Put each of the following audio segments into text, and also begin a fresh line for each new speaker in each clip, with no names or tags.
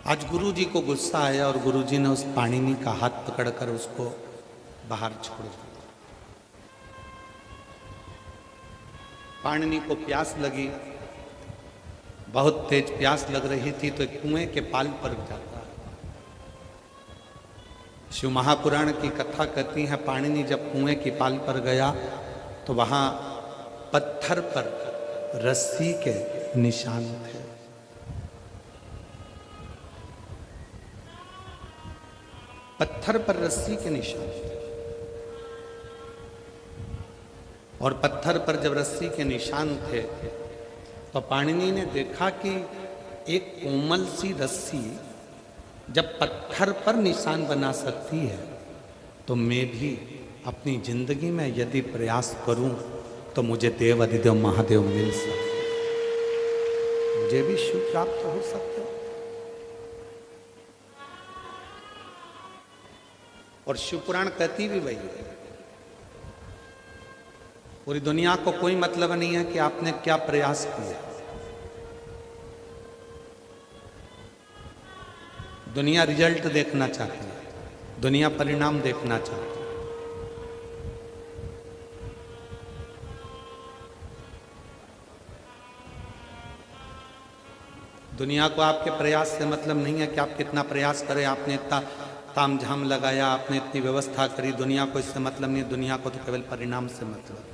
आज गुरु जी को गुस्सा आया और गुरु जी ने उस पाणिनि का हाथ पकड़कर उसको बाहर छोड़ दिया। पाणिनि को प्यास लगी, बहुत तेज प्यास लग रही थी, तो एक कुएं के पाल पर जाता है। शिव महापुराण की कथा कहती है पाणिनि जब कुएं की पाल पर गया तो वहां पत्थर पर रस्सी के निशान थे। पत्थर पर रस्सी के निशान थे और पत्थर पर जब रस्सी के निशान थे तो पाणिनि ने देखा कि एक कोमल सी रस्सी जब पत्थर पर निशान बना सकती है तो मैं भी अपनी जिंदगी में यदि प्रयास करूं तो मुझे देव अधिदेव महादेव मिल सकते, मुझे भी शिव प्राप्त हो सकते। और शिव पुराण कहती भी वही है। पूरी दुनिया को कोई मतलब नहीं है कि आपने क्या प्रयास किया। दुनिया रिजल्ट देखना चाहती है, दुनिया परिणाम देखना चाहती है। दुनिया को आपके प्रयास से मतलब नहीं है कि आप कितना प्रयास करें, आपने इतना तामझाम लगाया, आपने इतनी व्यवस्था करी, दुनिया को इससे मतलब नहीं है। दुनिया को तो केवल परिणाम से मतलब है,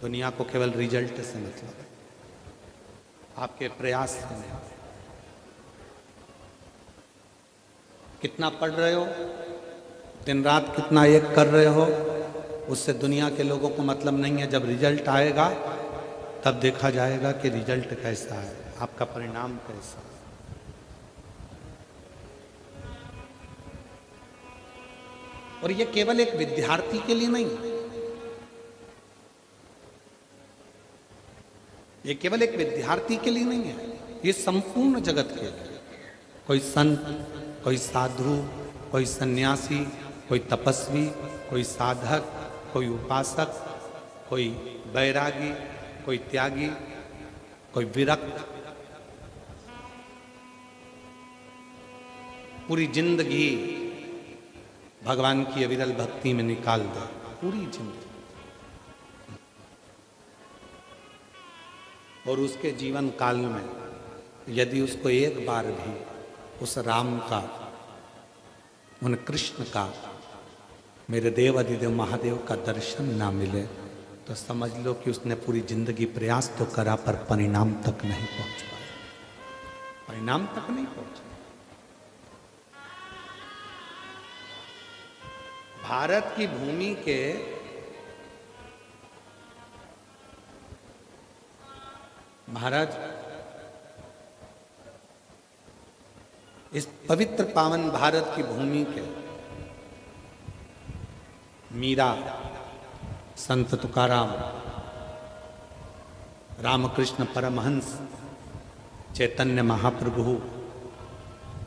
दुनिया को केवल रिजल्ट से मतलब है, आपके प्रयास से नहीं। कितना पढ़ रहे हो, दिन रात कितना एक कर रहे हो, उससे दुनिया के लोगों को मतलब नहीं है। जब रिजल्ट आएगा तब देखा जाएगा कि रिजल्ट कैसा है, आपका परिणाम कैसा है। और ये केवल एक विद्यार्थी के लिए नहीं, ये केवल एक विद्यार्थी के लिए नहीं है, ये संपूर्ण जगत के लिए। कोई संत, कोई साधु, कोई सन्यासी, कोई तपस्वी, कोई साधक, कोई उपासक, कोई बैरागी, कोई त्यागी, कोई विरक्त, पूरी जिंदगी भगवान की अविरल भक्ति में निकाल दो, पूरी जिंदगी, और उसके जीवन काल में यदि उसको एक बार भी उस राम का, उन कृष्ण का, मेरे देव अधिदेव महादेव का दर्शन ना मिले तो समझ लो कि उसने पूरी जिंदगी प्रयास तो करा पर परिणाम तक नहीं पहुंच पाया, परिणाम तक नहीं पहुंचा। भारत की भूमि के महाराज, इस पवित्र पावन भारत की भूमि के मीरा, संत तुकाराम, रामकृष्ण परमहंस, चैतन्य महाप्रभु,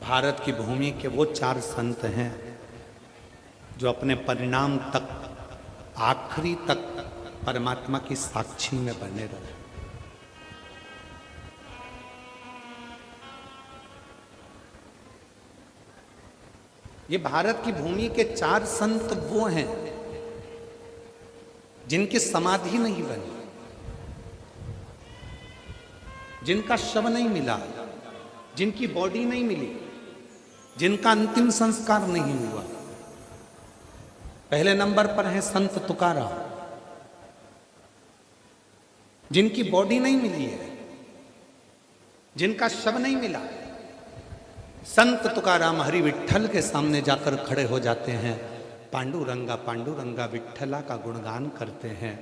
भारत की भूमि के वो 4 संत हैं जो अपने परिणाम तक, आखिरी तक परमात्मा की साक्षी में बने रहे। ये भारत की भूमि के 4 संत वो हैं जिनकी समाधि नहीं बनी, जिनका शव नहीं मिला, जिनकी बॉडी नहीं मिली, जिनका अंतिम संस्कार नहीं हुआ। पहले नंबर पर है संत तुकाराम, जिनकी बॉडी नहीं मिली है, जिनका शव नहीं मिला। संत तुकाराम हरि विठ्ठल के सामने जाकर खड़े हो जाते हैं, पांडुरंगा पांडुरंगा विठ्ठला का गुणगान करते हैं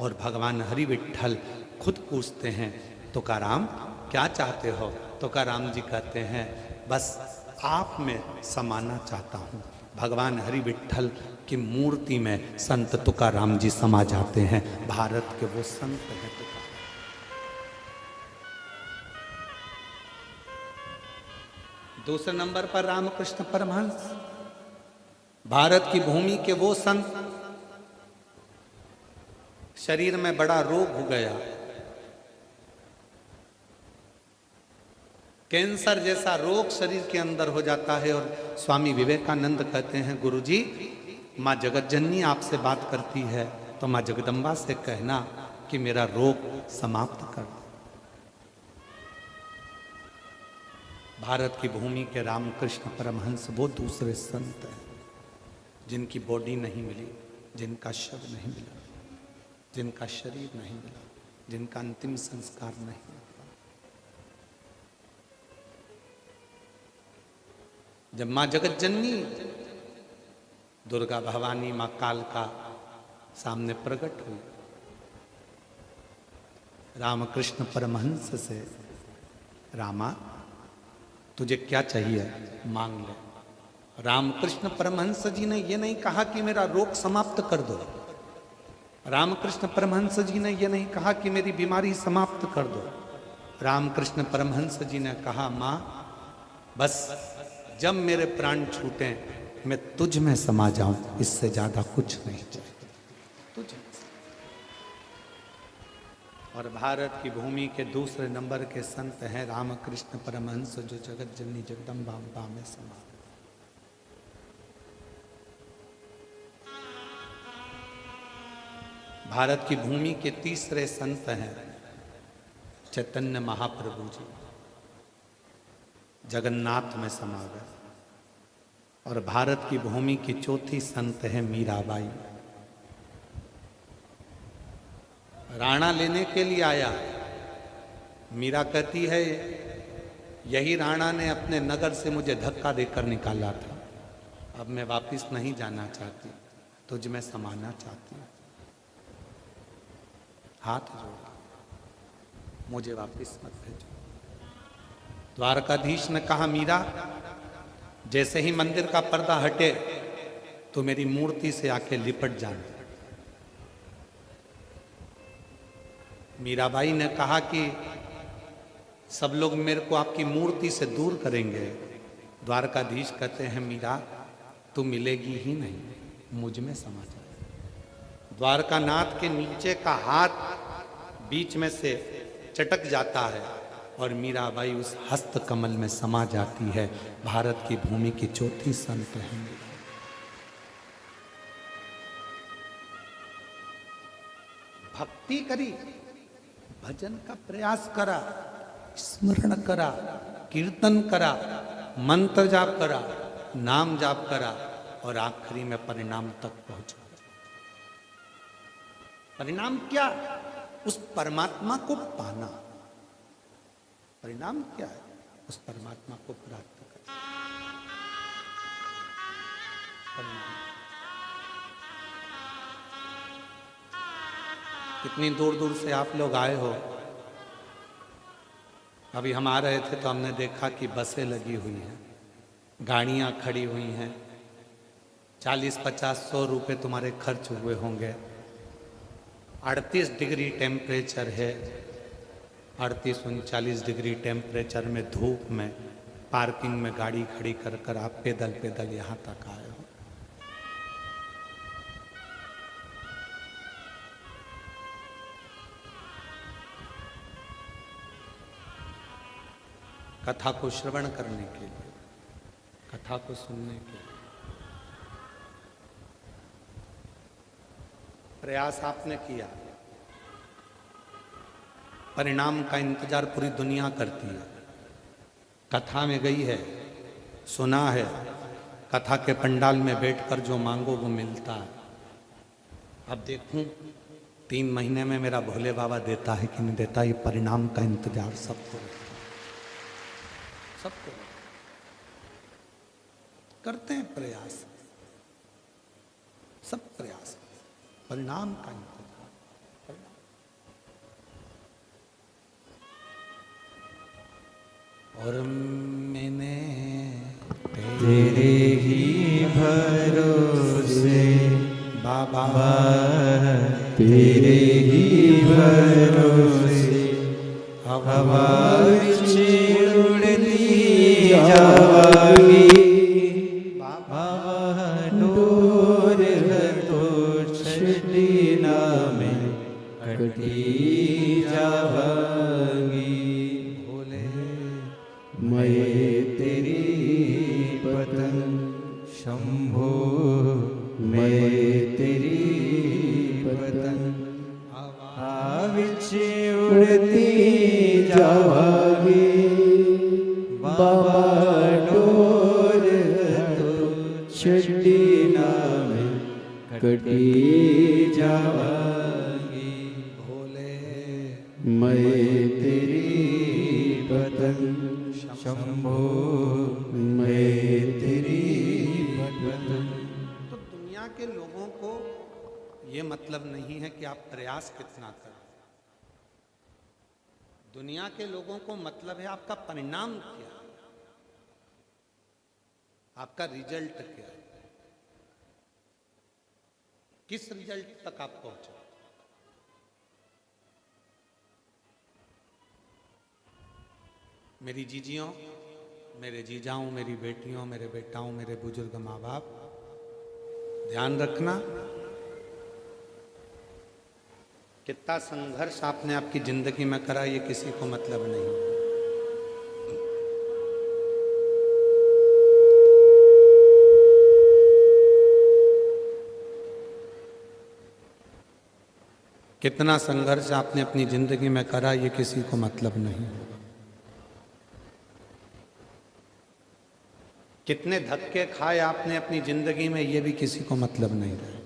और भगवान हरि विठ्ठल खुद पूछते हैं तुकाराम क्या चाहते हो। तुकाराम जी कहते हैं बस आप में समाना चाहता हूँ। भगवान हरि विठ्ठल की मूर्ति में संत तुकाराम जी समा जाते हैं। भारत के वो संत हैं तुकाराम। दूसरे नंबर पर रामकृष्ण परमहंस, भारत की भूमि के वो संत, शरीर में बड़ा रोग हो गया, कैंसर जैसा रोग शरीर के अंदर हो जाता है और स्वामी विवेकानंद कहते हैं, गुरुजी माँ जगत जननी आपसे बात करती है तो माँ जगदम्बा से कहना कि मेरा रोग समाप्त कर दो। भारत की भूमि के रामकृष्ण परमहंस वो दूसरे संत हैं जिनकी बॉडी नहीं मिली, जिनका शव नहीं मिला, जिनका शरीर नहीं मिला, जिनका अंतिम संस्कार नहीं मिला। जब माँ जगत जननी दुर्गा भवानी माँ कालका सामने प्रकट हुई, रामकृष्ण परमहंस से, रामा तुझे क्या चाहिए मांग ले। रामकृष्ण परमहंस जी ने ये नहीं कहा कि मेरा रोग समाप्त कर दो, रामकृष्ण परमहंस जी ने ये नहीं कहा कि मेरी बीमारी समाप्त कर दो। रामकृष्ण परमहंस जी ने कहा, माँ बस जब मेरे प्राण छूटे मैं तुझ में समा जाऊं, इससे ज्यादा कुछ नहीं चाहिए, तुझ में। और भारत की भूमि के दूसरे नंबर के संत हैं रामकृष्ण परमहंस, जो जगत जननी जगदम्बा अम्बा में समा। भारत की भूमि के तीसरे संत हैं चैतन्य महाप्रभु जी, जगन्नाथ में समा गए। और भारत की भूमि की चौथी संत है मीराबाई। राणा लेने के लिए आया, मीरा कहती है यही राणा ने अपने नगर से मुझे धक्का देकर निकाला था, अब मैं वापस नहीं जाना चाहती, तुझ में समाना चाहती हूँ, हाथ जोड़ मुझे वापस मत भेजो। द्वारकाधीश ने कहा, मीरा जैसे ही मंदिर का पर्दा हटे तो मेरी मूर्ति से आके लिपट जाना। मीराबाई ने कहा कि सब लोग मेरे को आपकी मूर्ति से दूर करेंगे। द्वारकाधीश कहते हैं, मीरा तू मिलेगी ही नहीं, मुझ में समा जा। द्वारकानाथ के नीचे का हाथ बीच में से चटक जाता है और मीराबाई उस हस्त कमल में समा जाती है। भारत की भूमि की चौथी संत है। भक्ति करी, भजन का प्रयास करा, स्मरण करा, कीर्तन करा, मंत्र जाप करा, नाम जाप करा और आखिरी में परिणाम तक पहुंचा। परिणाम क्या? उस परमात्मा को पाना। परिणाम क्या है? उस परमात्मा को प्राप्त करना। परिणाम कितनी दूर दूर से आप लोग आए हो। अभी हम आ रहे थे तो हमने देखा कि बसें लगी हुई हैं, गाड़ियां खड़ी हुई हैं। 40, 50, 100 रुपये तुम्हारे खर्च हुए होंगे। 38 डिग्री टेम्परेचर है, 38-39 डिग्री टेम्परेचर में धूप में पार्किंग में गाड़ी खड़ी कर कर आप पैदल पैदल यहाँ तक आए हो। कथा को श्रवण करने के लिए, कथा को सुनने के लिए प्रयास आपने किया। परिणाम का इंतजार पूरी दुनिया करती है। कथा में गई है, सुना है, कथा के पंडाल में बैठकर जो मांगो वो मिलता है। अब देखूं 3 महीने में मेरा भोले बाबा देता है कि नहीं देता, ये परिणाम का इंतजार सबको सबको करते हैं प्रयास, सब प्रयास, परिणाम का इंतजार। और मैंने
तेरे ही भरोसे
बाबा,
तेरे ही भरोसे हवा उड़ती जावागी। बाबा डोर तो छड़ीना में कटी जावागी। पतन शंभो मैं तेरी पतन हवा विच उड़ती जावागी बाबा डोर तो छड़ी ना मैं कटी जावागी
भोले
मैं तेरी पतन शंभो मैं तेरी पतन।
तो दुनिया के लोगों को ये मतलब नहीं है कि आप प्रयास कितना करें। दुनिया के लोगों को मतलब है आपका परिणाम क्या, आपका रिजल्ट क्या है, किस रिजल्ट तक आप पहुंचे। मेरी जीजियों, मेरे जीजाओं, मेरी बेटियों, मेरे बेटाओं, मेरे बुजुर्ग माँ बाप, ध्यान रखना कितना संघर्ष आपने आपकी जिंदगी में करा ये किसी को मतलब नहीं। कितना संघर्ष आपने अपनी जिंदगी में करा ये किसी को मतलब नहीं। कितने धक्के खाए आपने अपनी जिंदगी में ये भी किसी को मतलब नहीं रहे।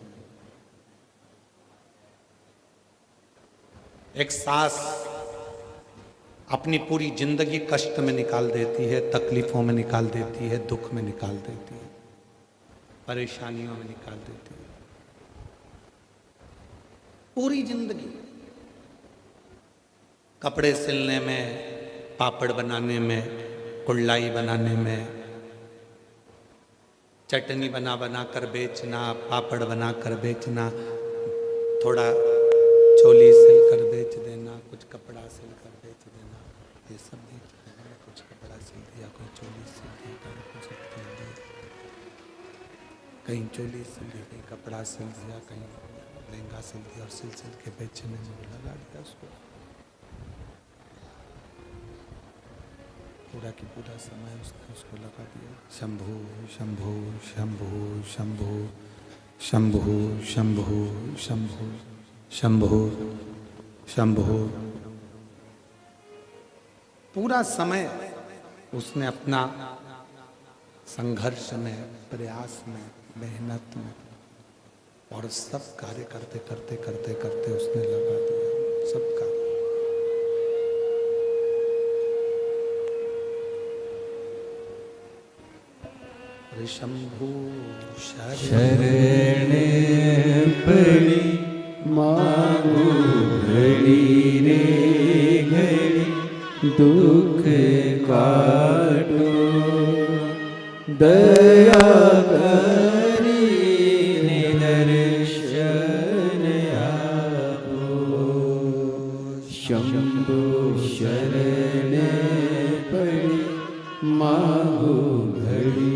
एक सास अपनी पूरी जिंदगी कष्ट में निकाल देती है, तकलीफों में निकाल देती है, दुख में निकाल देती है, परेशानियों में निकाल देती है, पूरी जिंदगी। कपड़े सिलने में, पापड़ बनाने में, कुल्लाई बनाने में, चटनी बना बना कर बेचना, पापड़ बना कर बेचना, थोड़ा चोली सिल कर बेच देना, कुछ कपड़ा सिल कर बेच देना, ये सब बेच देना। कुछ कपड़ा सिल दिया, कोई चोली सिल दी, कहीं कुछ सिल दी, कहीं चोली सिल दी, कहीं कपड़ा सिल दिया, कहीं लहंगा सिल दिया, और सिल सिल के बेचने में लगा दिया उसको। पूरा की पूरा समय उसको लगा दिया। शंभु शंभु शंभु शंभु शंभु शंभु शंभु शंभु शंभु। पूरा समय उसने अपना संघर्ष में, प्रयास में, मेहनत में और सब कार्य करते करते करते करते उसने लगा दिया सबका। शंभु
शरणे पड़ी मांगू घड़ी रे घड़ी दुख काटो दया करी निदर्शन आपो। शंभु शरणे पड़ी मांगू घड़ी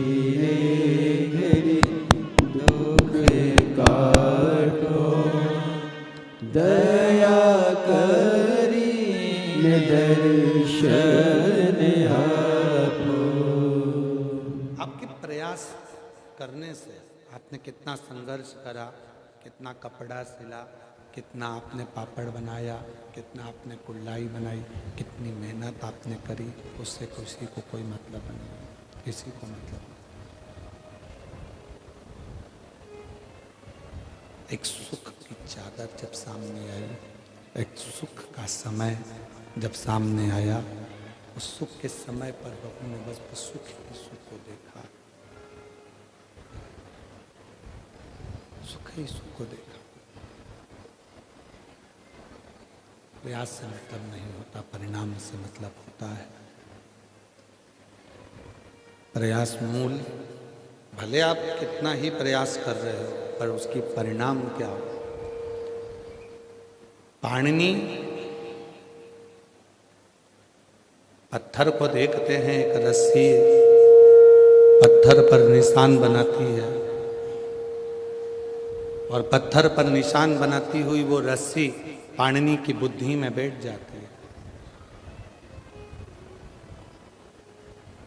दया करी दर्शन आपो।
आपके प्रयास करने से आपने कितना संघर्ष करा, कितना कपड़ा सिला, कितना आपने पापड़ बनाया, कितना आपने कुल्लाई बनाई, कितनी मेहनत आपने करी, उससे किसी को कोई मतलब नहीं, किसी को मतलब नहीं। एक सुख की चादर जब सामने आई, एक सुख का समय जब सामने आया, उस सुख के समय पर बहू ने बस सुख ही सुख को देखा, सुख ही सुख को देखा। प्रयास से मतलब नहीं होता, परिणाम से मतलब होता है। प्रयास मूल, भले आप कितना ही प्रयास कर रहे हो पर उसकी परिणाम क्या हो। पाणिनि पत्थर को देखते हैं, एक रस्सी पत्थर पर निशान बनाती है और पत्थर पर निशान बनाती हुई वो रस्सी पाणिनि की बुद्धि में बैठ जाती है।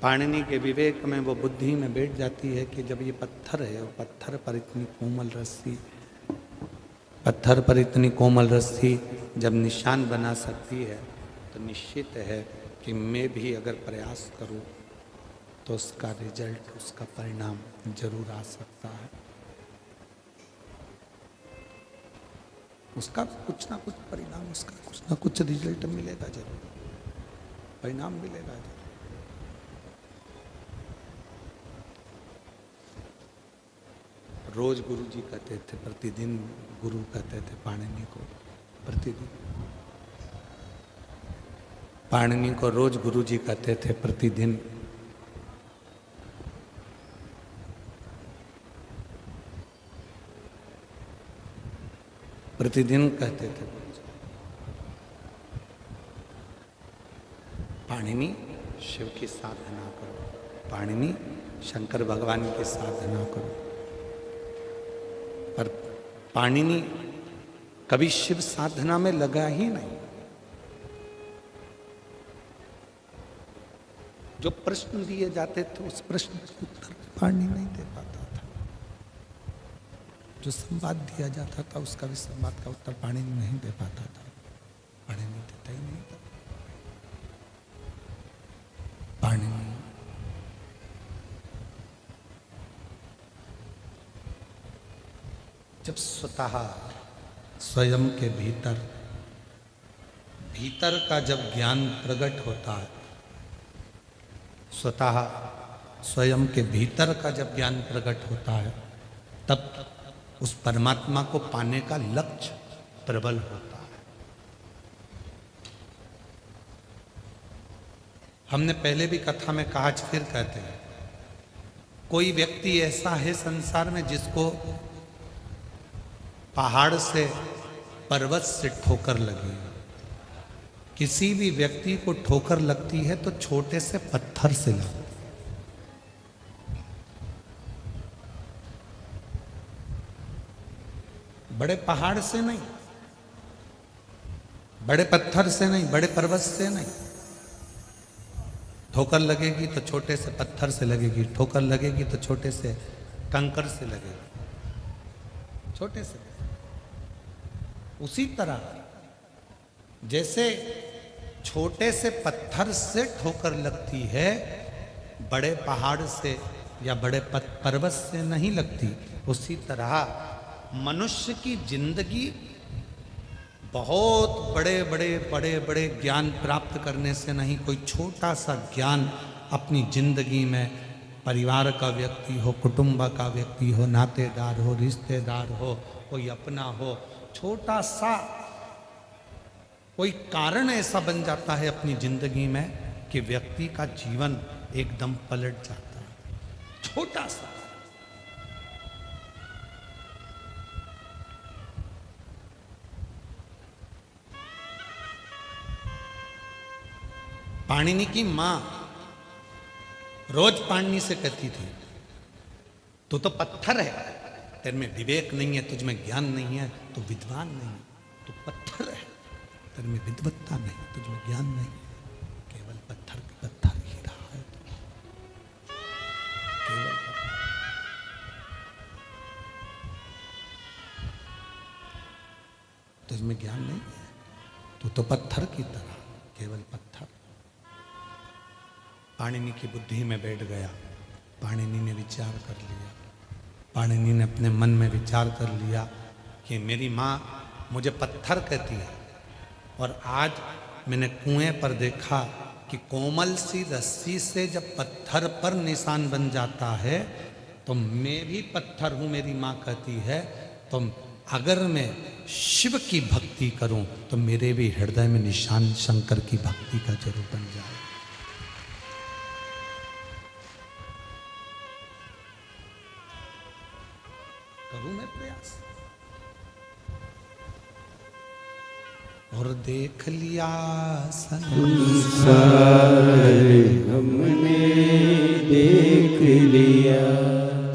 पाणिनि के विवेक में, वो बुद्धि में बैठ जाती है कि जब ये पत्थर है, और पत्थर पर इतनी कोमल रस्सी, पत्थर पर इतनी कोमल रस्सी जब निशान बना सकती है, तो निश्चित है कि मैं भी अगर प्रयास करूं तो उसका रिजल्ट, उसका परिणाम जरूर आ सकता है। उसका कुछ ना कुछ परिणाम, उसका कुछ ना कुछ रिजल्ट मिलेगा जरूर, परिणाम मिलेगा जरूर। रोज गुरु जी कहते थे, प्रतिदिन गुरु कहते थे पाणिनि को, प्रतिदिन पाणिनि को रोज गुरु जी कहते थे, प्रतिदिन। प्रतिदिन कहते थे पाणिनि शिव की साधना करो, पाणिनि शंकर भगवान की साधना करो। पर पाणिनि कभी शिव साधना में लगा ही नहीं। जो प्रश्न दिए जाते थे उस प्रश्न के उत्तर पाणिनि नहीं दे पाता था। जो संवाद दिया जाता था उसका भी संवाद का उत्तर पाणिनि नहीं दे पाता था। पाणिनि देता ही नहीं था। पाणिनि जब स्वतः स्वयं के भीतर का जब ज्ञान प्रकट होता है, स्वतः स्वयं के भीतर का जब ज्ञान प्रकट होता है, तब उस परमात्मा को पाने का लक्ष्य प्रबल होता है। हमने पहले भी कथा में कहा, आज फिर कहते हैं, कोई व्यक्ति ऐसा है संसार में जिसको पहाड़ से, पर्वत से ठोकर लगी। किसी भी व्यक्ति को ठोकर लगती है तो छोटे से पत्थर से लगती। बड़े पहाड़ से नहीं, बड़े पत्थर से नहीं, बड़े पर्वत से नहीं। ठोकर लगेगी तो छोटे से पत्थर से लगेगी, ठोकर लगेगी तो छोटे से कंकर से लगेगी, छोटे से। उसी तरह जैसे छोटे से पत्थर से ठोकर लगती है, बड़े पहाड़ से या बड़े पर्वत से नहीं लगती। उसी तरह मनुष्य की जिंदगी बहुत बड़े बड़े ज्ञान प्राप्त करने से नहीं, कोई छोटा सा ज्ञान अपनी जिंदगी में, परिवार का व्यक्ति हो, कुटुंब का व्यक्ति हो, नातेदार हो, रिश्तेदार हो, कोई अपना हो, छोटा सा कोई कारण ऐसा बन जाता है अपनी जिंदगी में कि व्यक्ति का जीवन एकदम पलट जाता है। छोटा सा। पाणिनि की मां रोज पाणिनि से कहती थी, तू तो पत्थर है, तेरे में विवेक नहीं है, तुझ में ज्ञान नहीं है, तू विद्वान नहीं है, तू पत्थर है, तेरे में विद्वत्ता नहीं, तुझ में ज्ञान नहीं, केवल पत्थर ही रहा है, केवल तुझ में ज्ञान नहीं है, तू तो पत्थर की तरह, केवल पत्थर। पाणिनि की बुद्धि में बैठ गया। पाणिनि ने विचार कर लिया, पाणिनि ने अपने मन में विचार कर लिया कि मेरी माँ मुझे पत्थर कहती है, और आज मैंने कुएं पर देखा कि कोमल सी रस्सी से जब पत्थर पर निशान बन जाता है तो मैं भी पत्थर हूँ, मेरी माँ कहती है। तो अगर मैं शिव की भक्ति करूं तो मेरे भी हृदय में निशान शंकर की भक्ति का जरूर बन जाए। करूं मैं प्रयास, और देख लिया
संसार हमने देख लिया,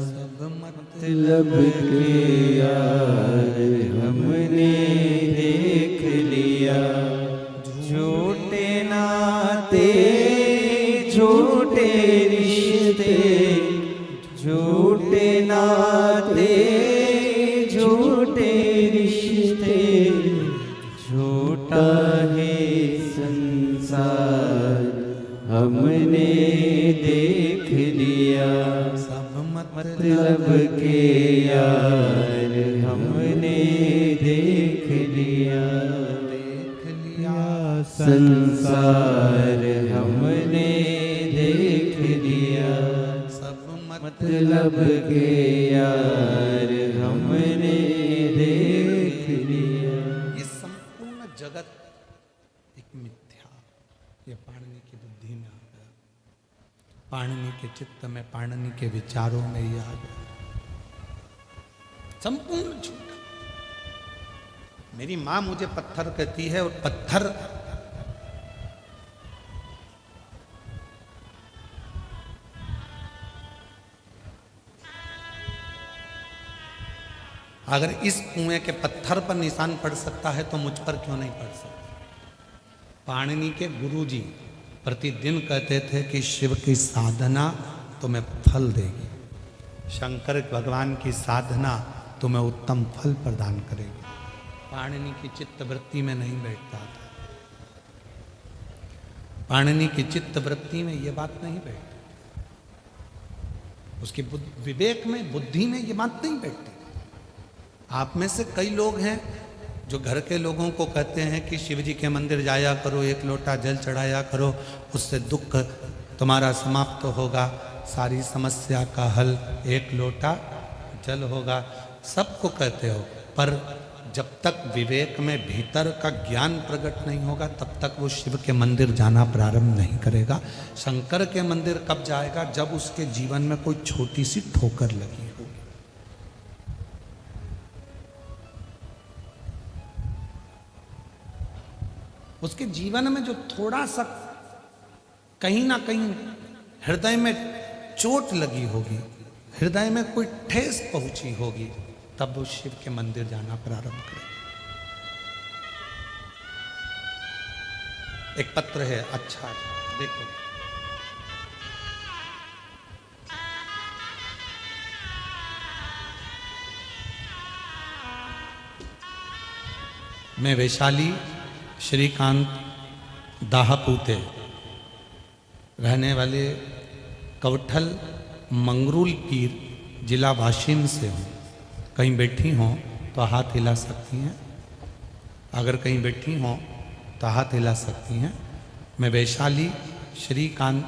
सब
मतलब के यार हमने देख लिया। झूठे नाते झूठे झूठे नाते झूठे रिश्ते, झूठा है संसार हमने देख लिया।
सब
मतलब के यार हमने देख लिया। संसार हमने देख लिया।
सब
मतलब के यार हमने देख लिया।
ये संपूर्ण जगत एक मिथ्या, ये पाणिनि की बुद्धि में आ गया, पाणिनि के चित्त में, पाणिनि के विचारों में ये आ गया। संपूर्ण झूठा। मेरी मां मुझे पत्थर कहती है, और पत्थर अगर इस कुएं के पत्थर पर निशान पड़ सकता है तो मुझ पर क्यों नहीं पड़ सकता। पाणिनि के गुरुजी प्रतिदिन कहते थे कि शिव की साधना तुम्हें फल देगी, शंकर भगवान की साधना तुम्हें उत्तम फल प्रदान करेगी। पाणिनि की चित्त वृत्ति में नहीं बैठता था, पाणिनि की चित्त वृत्ति में ये बात नहीं बैठती, उसकी विवेक में, बुद्धि में ये बात नहीं बैठती। आप में से कई लोग हैं जो घर के लोगों को कहते हैं कि शिव जी के मंदिर जाया करो, एक लोटा जल चढ़ाया करो, उससे दुख तुम्हारा समाप्त होगा, सारी समस्या का हल एक लोटा जल होगा। सबको कहते हो, पर जब तक विवेक में भीतर का ज्ञान प्रकट नहीं होगा तब तक वो शिव के मंदिर जाना प्रारंभ नहीं करेगा। शंकर के मंदिर कब जाएगा? जब उसके जीवन में कोई छोटी सी ठोकर लगी होगी। उसके जीवन में जो थोड़ा सा कहीं ना कहीं हृदय में चोट लगी होगी, हृदय में कोई ठेस पहुंची होगी, तब वो शिव के मंदिर जाना प्रारंभ करेगा। एक पत्र है, अच्छा देखो, मैं वैशाली श्रीकांत दाहापूते रहने वाले कवठल मंगरूल पीर जिला वाशिम से हूँ। कहीं बैठी हों तो हाथ हिला सकती हैं, अगर कहीं बैठी हों तो हाथ हिला सकती हैं। मैं वैशाली श्रीकांत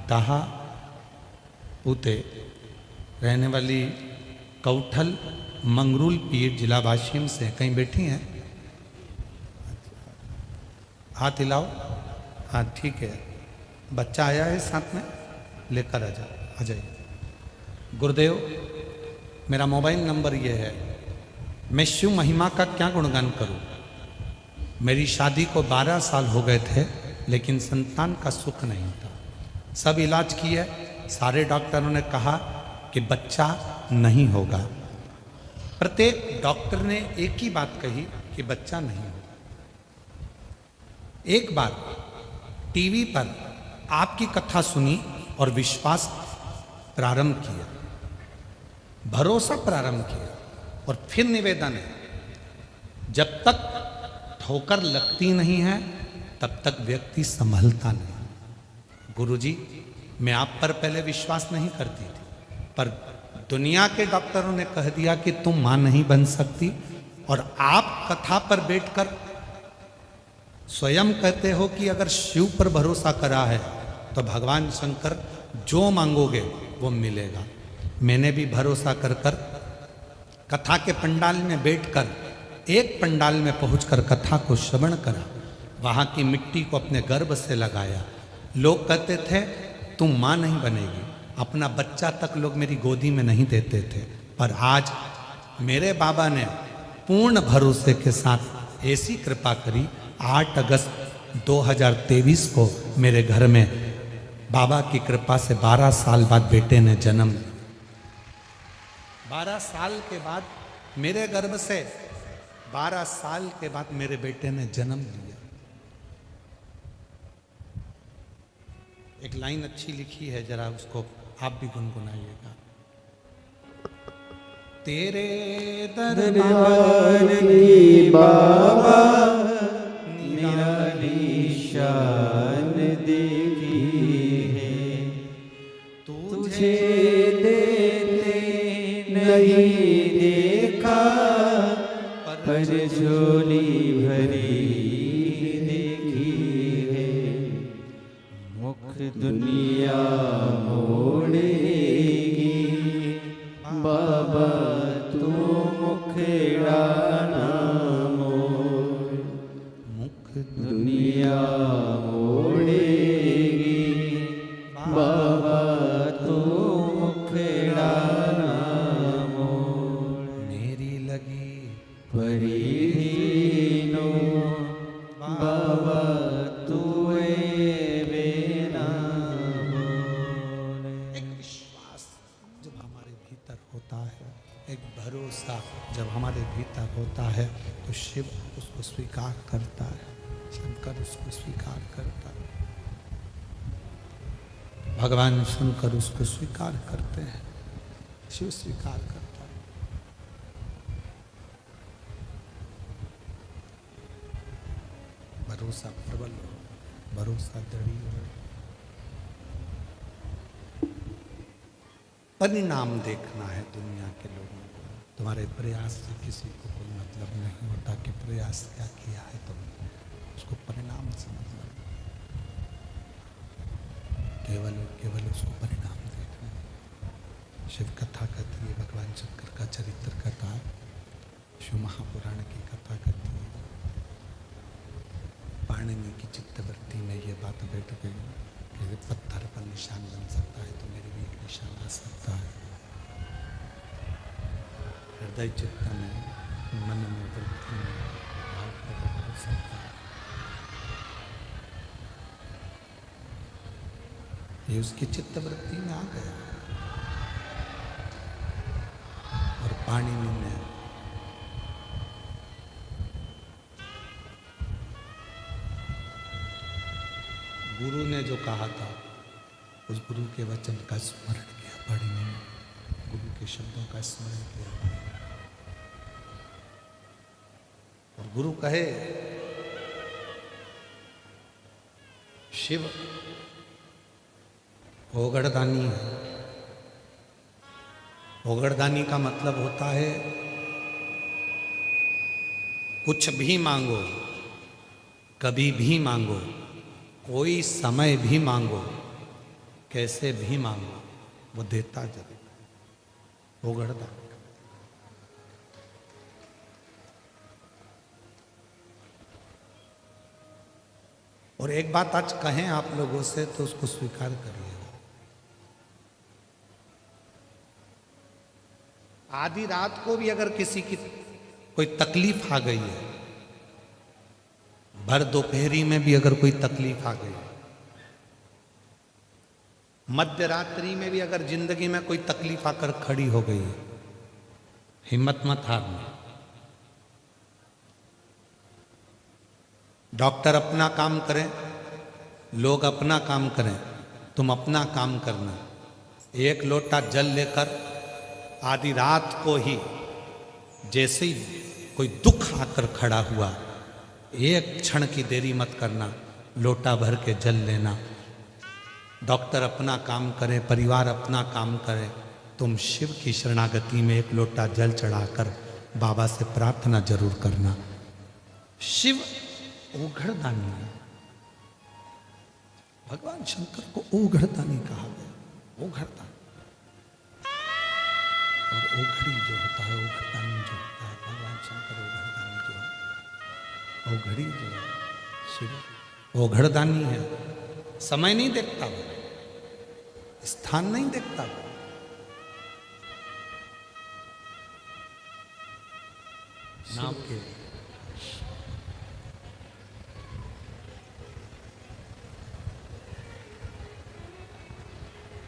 दाहापूते रहने वाली कवठल मंगरूल पीर जिला वाशिम से, कहीं बैठी हैं? हाथ हिलाओ। हाँ ठीक है, बच्चा आया है साथ में, लेकर आ जाइए। गुरुदेव, मेरा मोबाइल नंबर ये है। मैं शिव महिमा का क्या गुणगान करूं? मेरी शादी को 12 साल हो गए थे, लेकिन संतान का सुख नहीं था। सब इलाज किए, सारे डॉक्टरों ने कहा कि बच्चा नहीं होगा। प्रत्येक डॉक्टर ने एक ही बात कही कि बच्चा नहीं होगा। एक बार टीवी पर आपकी कथा सुनी और विश्वास प्रारंभ किया, भरोसा प्रारंभ किया, और फिर निवेदन है, जब तक ठोकर लगती नहीं है तब तक व्यक्ति संभलता नहीं। गुरुजी, मैं आप पर पहले विश्वास नहीं करती थी, पर दुनिया के डॉक्टरों ने कह दिया कि तुम मां नहीं बन सकती, और आप कथा पर बैठकर स्वयं कहते हो कि अगर शिव पर भरोसा करा है तो भगवान शंकर जो मांगोगे वो मिलेगा। मैंने भी भरोसा कर कर कथा के पंडाल में बैठकर, एक पंडाल में पहुंचकर कथा को श्रवण करा, वहाँ की मिट्टी को अपने गर्भ से लगाया। लोग कहते थे तुम माँ नहीं बनेगी, अपना बच्चा तक लोग मेरी गोदी में नहीं देते थे, पर आज मेरे बाबा ने पूर्ण भरोसे के साथ ऐसी कृपा करी। 8 अगस्त 2023 को मेरे घर में बाबा की कृपा से 12 साल बाद बेटे ने जन्म लिया। 12 साल के बाद मेरे गर्भ से 12 साल के बाद मेरे बेटे ने जन्म लिया। एक लाइन अच्छी लिखी है, जरा उसको आप भी गुनगुनाइएगा। तेरे
दरबार की बाबा निराली शान देखी है। तुझे देते नहीं देखा, पर झोली भरी देखी है। मुख दुनिया मोड़ेगी बाबा, तू मुखड़ा ना मोड़।
मुख
दुनिया मोड़ेगी बाबा, तू मुखड़ा ना मोड़।
मेरी लगी
परीनो बाबा, तू बेना मोड़।
एक विश्वास जब हमारे भीतर होता है, एक भरोसा जब हमारे भीतर होता है, तो शिव उसको स्वीकार करता है, शंकर उसको स्वीकार करता है, भगवान शंकर उसको स्वीकार करते हैं, शिव स्वीकार करता है। भरोसा प्रबल हो, भरोसा दृढ़ हो। परिणाम देखना है दुनिया के लोगों को। तुम्हारे प्रयास से किसी को कोई मतलब नहीं होता कि प्रयास क्या किया है तुमने, उसको परिणाम से मतलब। केवल और केवल उसको परिणाम देखना है। शिव कथा कहती है, भगवान शंकर का चरित्र कथा, शिव महापुराण की कथा कहती है। पाणिनि की चित्तवृत्ति में ये बात बैठ गई कि पत्थर पर निशान बन सकता है तो मेरे भी एक निशान आ सकता है। हृदय चित्त में, मन में, वृत्ति में भाव प्रकट हो सकता है। ये उसकी चित्तवृत्ति में आ गया। और पाणिनि ने गुरु ने जो कहा था, उस गुरु के वचन का स्मरण किया पाणिनि ने, गुरु के शब्दों का स्मरण किया। और गुरु कहे, शिव ओगड़दानी है। ओगड़दानी का मतलब होता है कुछ भी मांगो, कभी भी मांगो, कोई समय भी मांगो, कैसे भी मांगो, वो देता जरूर। ओगड़दानी। और एक बात आज कहें आप लोगों से तो उसको स्वीकार करिएगा। आधी रात को भी अगर किसी की कोई तकलीफ आ गई है, भर दोपहरी में भी अगर कोई तकलीफ आ गई, मध्य रात्रि में भी अगर जिंदगी में कोई तकलीफ आकर खड़ी हो गई, हिम्मत मत हारना। डॉक्टर अपना काम करें, लोग अपना काम करें, तुम अपना काम करना। एक लोटा जल लेकर आधी रात को ही जैसे ही कोई दुख आकर खड़ा हुआ, एक क्षण की देरी मत करना, लोटा भर के जल लेना। डॉक्टर अपना काम करे, परिवार अपना काम करे, तुम शिव की शरणागति में एक लोटा जल चढ़ाकर बाबा से प्रार्थना जरूर करना। शिव ओघड़दानी है। भगवान शंकर को ओघड़दानी कहा गया, ओघड़दानी। और ओघड़ी जो होता है, ओघड़दानी जो होता है, भगवान शंकर ओघड़दानी जो है, ओघड़ी जो है, शिव ओघड़दानी है। समय नहीं देखता वो, स्थान नहीं देखता वो, नाम के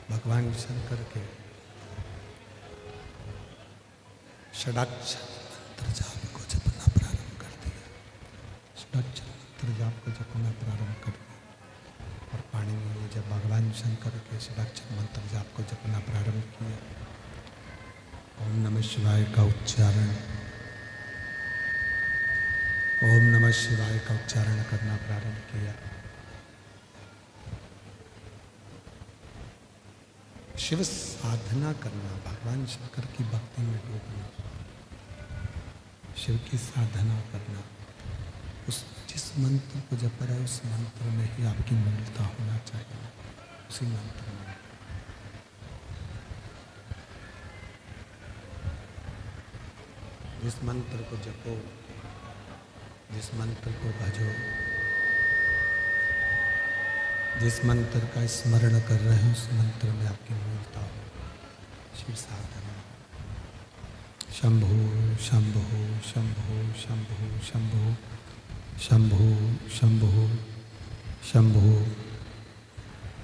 भगवान शंकर के षडाक्षर मंत्र जाप को जपना प्रारंभ कर दिया। षडाक्षर मंत्र जाप को जपना प्रारंभ कर दिया। और पाणिनि ने जब भगवान शंकर के षडाक्षर मंत्र जाप को जपना प्रारंभ किया, ओम नमः शिवाय का उच्चारण, ओम नमः शिवाय का उच्चारण करना प्रारंभ किया। शिव साधना करना, भगवान शंकर की भक्ति में डूबना, शिव की साधना करना, उस जिस मंत्र को जप रहा है उस मंत्र में ही आपकी मूलता होना चाहिए, उसी मंत्र में। जिस मंत्र को जपो, जिस मंत्र को भजो, जिस मंत्र का स्मरण कर रहे हैं उस मंत्र में आपकी मूलता हो, शिव साधना। शंभो शंभो शंभो शंभो शंभो शंभो शंभो शंभो।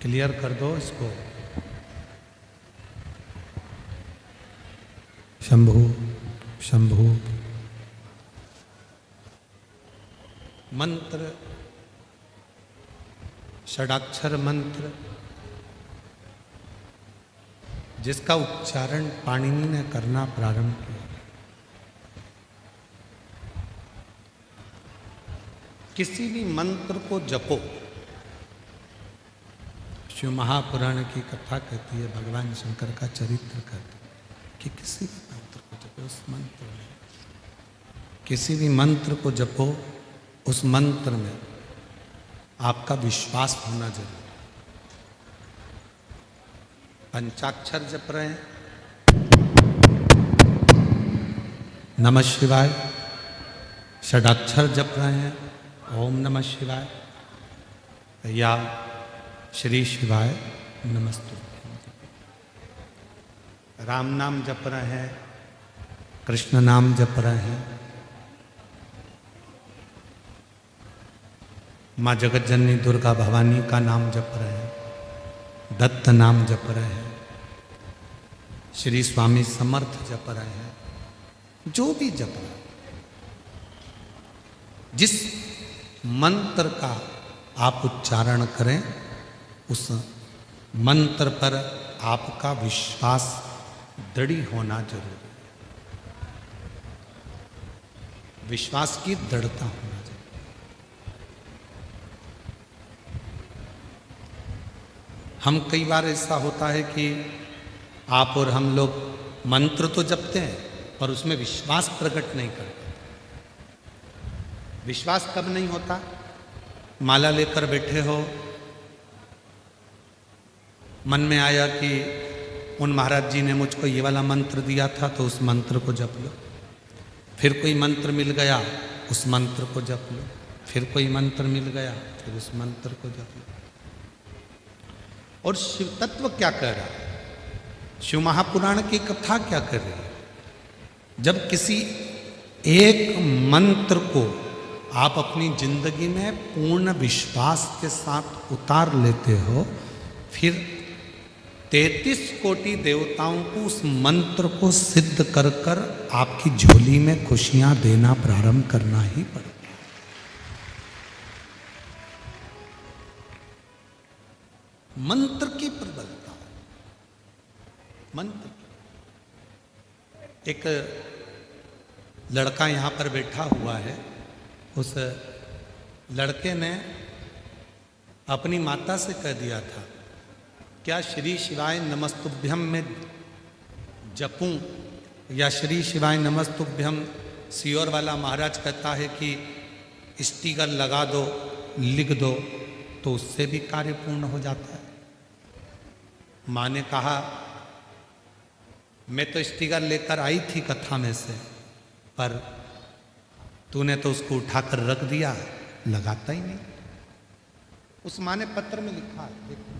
क्लियर कर दो इसको। शंभो शंभो। मंत्र षडाक्षर मंत्र जिसका उच्चारण पाणिनि ने करना प्रारंभ किया। किसी भी मंत्र को जपो, शिव महापुराण की कथा कहती है, भगवान शंकर का चरित्र कहता है कि किसी भी मंत्र को जपो, उस मंत्र में, किसी भी मंत्र को जपो, उस मंत्र में आपका विश्वास होना जरूरी। पंचाक्षर जप रहे हैं, नमः शिवाय, षडाक्षर जप रहे हैं, ओम नमः शिवाय, या श्री शिवाय नमस्तुभ्यं, राम नाम जप रहे हैं, कृष्ण नाम जप रहे हैं, माँ जगत जननी दुर्गा भवानी का नाम जप रहे हैं, दत्त नाम जप रहे हैं, श्री स्वामी समर्थ जप रहे हैं, जो भी जप रहे हैं, जिस मंत्र का आप उच्चारण करें उस मंत्र पर आपका विश्वास दृढ़ होना जरूरी है, विश्वास की दृढ़ता होना जरूरी। हम कई बार ऐसा होता है कि आप और हम लोग मंत्र तो जपते हैं पर उसमें विश्वास प्रकट नहीं करते। विश्वास कब नहीं होता? माला लेकर बैठे हो, मन में आया कि उन महाराज जी ने मुझको ये वाला मंत्र दिया था तो उस मंत्र को जप लो, फिर कोई मंत्र मिल गया उस मंत्र को जप लो, फिर कोई मंत्र मिल गया फिर उस मंत्र को जप लो। और शिव तत्व क्या कह रहा है, शिव महापुराण की कथा क्या कर रही है? जब किसी एक मंत्र को आप अपनी जिंदगी में पूर्ण विश्वास के साथ उतार लेते हो, फिर 33 कोटि देवताओं को उस मंत्र को सिद्ध कर कर आपकी झोली में खुशियां देना प्रारंभ करना ही पड़ेगा। मंत्र की प्रबलता, मंत्र। एक लड़का यहां पर बैठा हुआ है, उस लड़के ने अपनी माता से कह दिया था, क्या श्री शिवाय नमस्तुभ्यम में जपूं या श्री शिवाय नमस्तुभ्यम सियोर वाला महाराज कहता है कि स्टिकर लगा दो, लिख दो, तो उससे भी कार्य पूर्ण हो जाता है। माँ ने कहा, मैं तो स्टिकर लेकर आई थी कथा में से, पर तूने तो उसको उठाकर रख दिया, लगाता ही नहीं। उस माँ ने पत्र में लिखा है, देखो,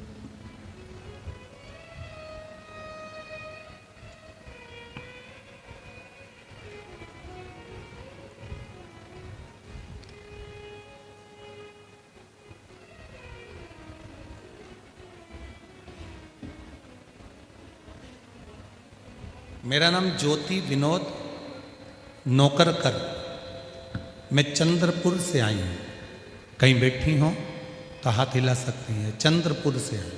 मेरा नाम ज्योति विनोद नौकरकर, मैं चंद्रपुर से आई हूँ। कहीं बैठी हो तो हाथ हिला सकती हैं। चंद्रपुर से आई,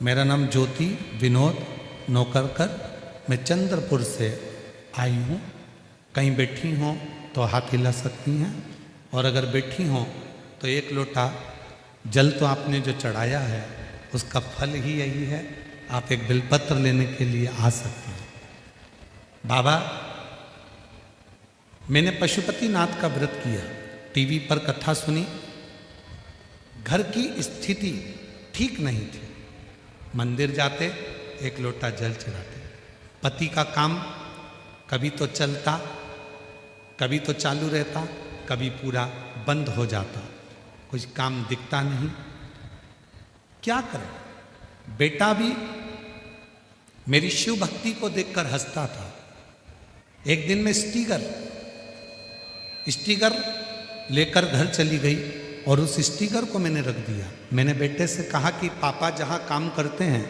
मेरा नाम ज्योति विनोद नौकरकर, मैं चंद्रपुर से आई हूँ, कहीं बैठी हों तो हाथ हिला सकती हैं, और अगर बैठी हों तो एक लोटा जल तो आपने जो चढ़ाया है उसका फल ही यही है, आप एक बिलपत्र लेने के लिए आ सकते हैं। बाबा, मैंने पशुपतिनाथ का व्रत किया, टीवी पर कथा सुनी, घर की स्थिति ठीक नहीं थी, मंदिर जाते एक लोटा जल चढ़ाते, पति का काम कभी तो चलता, कभी तो चालू रहता, कभी पूरा बंद हो जाता, कुछ काम दिखता नहीं, क्या करें। बेटा भी मेरी शिव भक्ति को देखकर हंसता था। एक दिन मैं स्टिकर लेकर घर चली गई और उस स्टिकर को मैंने रख दिया। मैंने बेटे से कहा कि पापा जहाँ काम करते हैं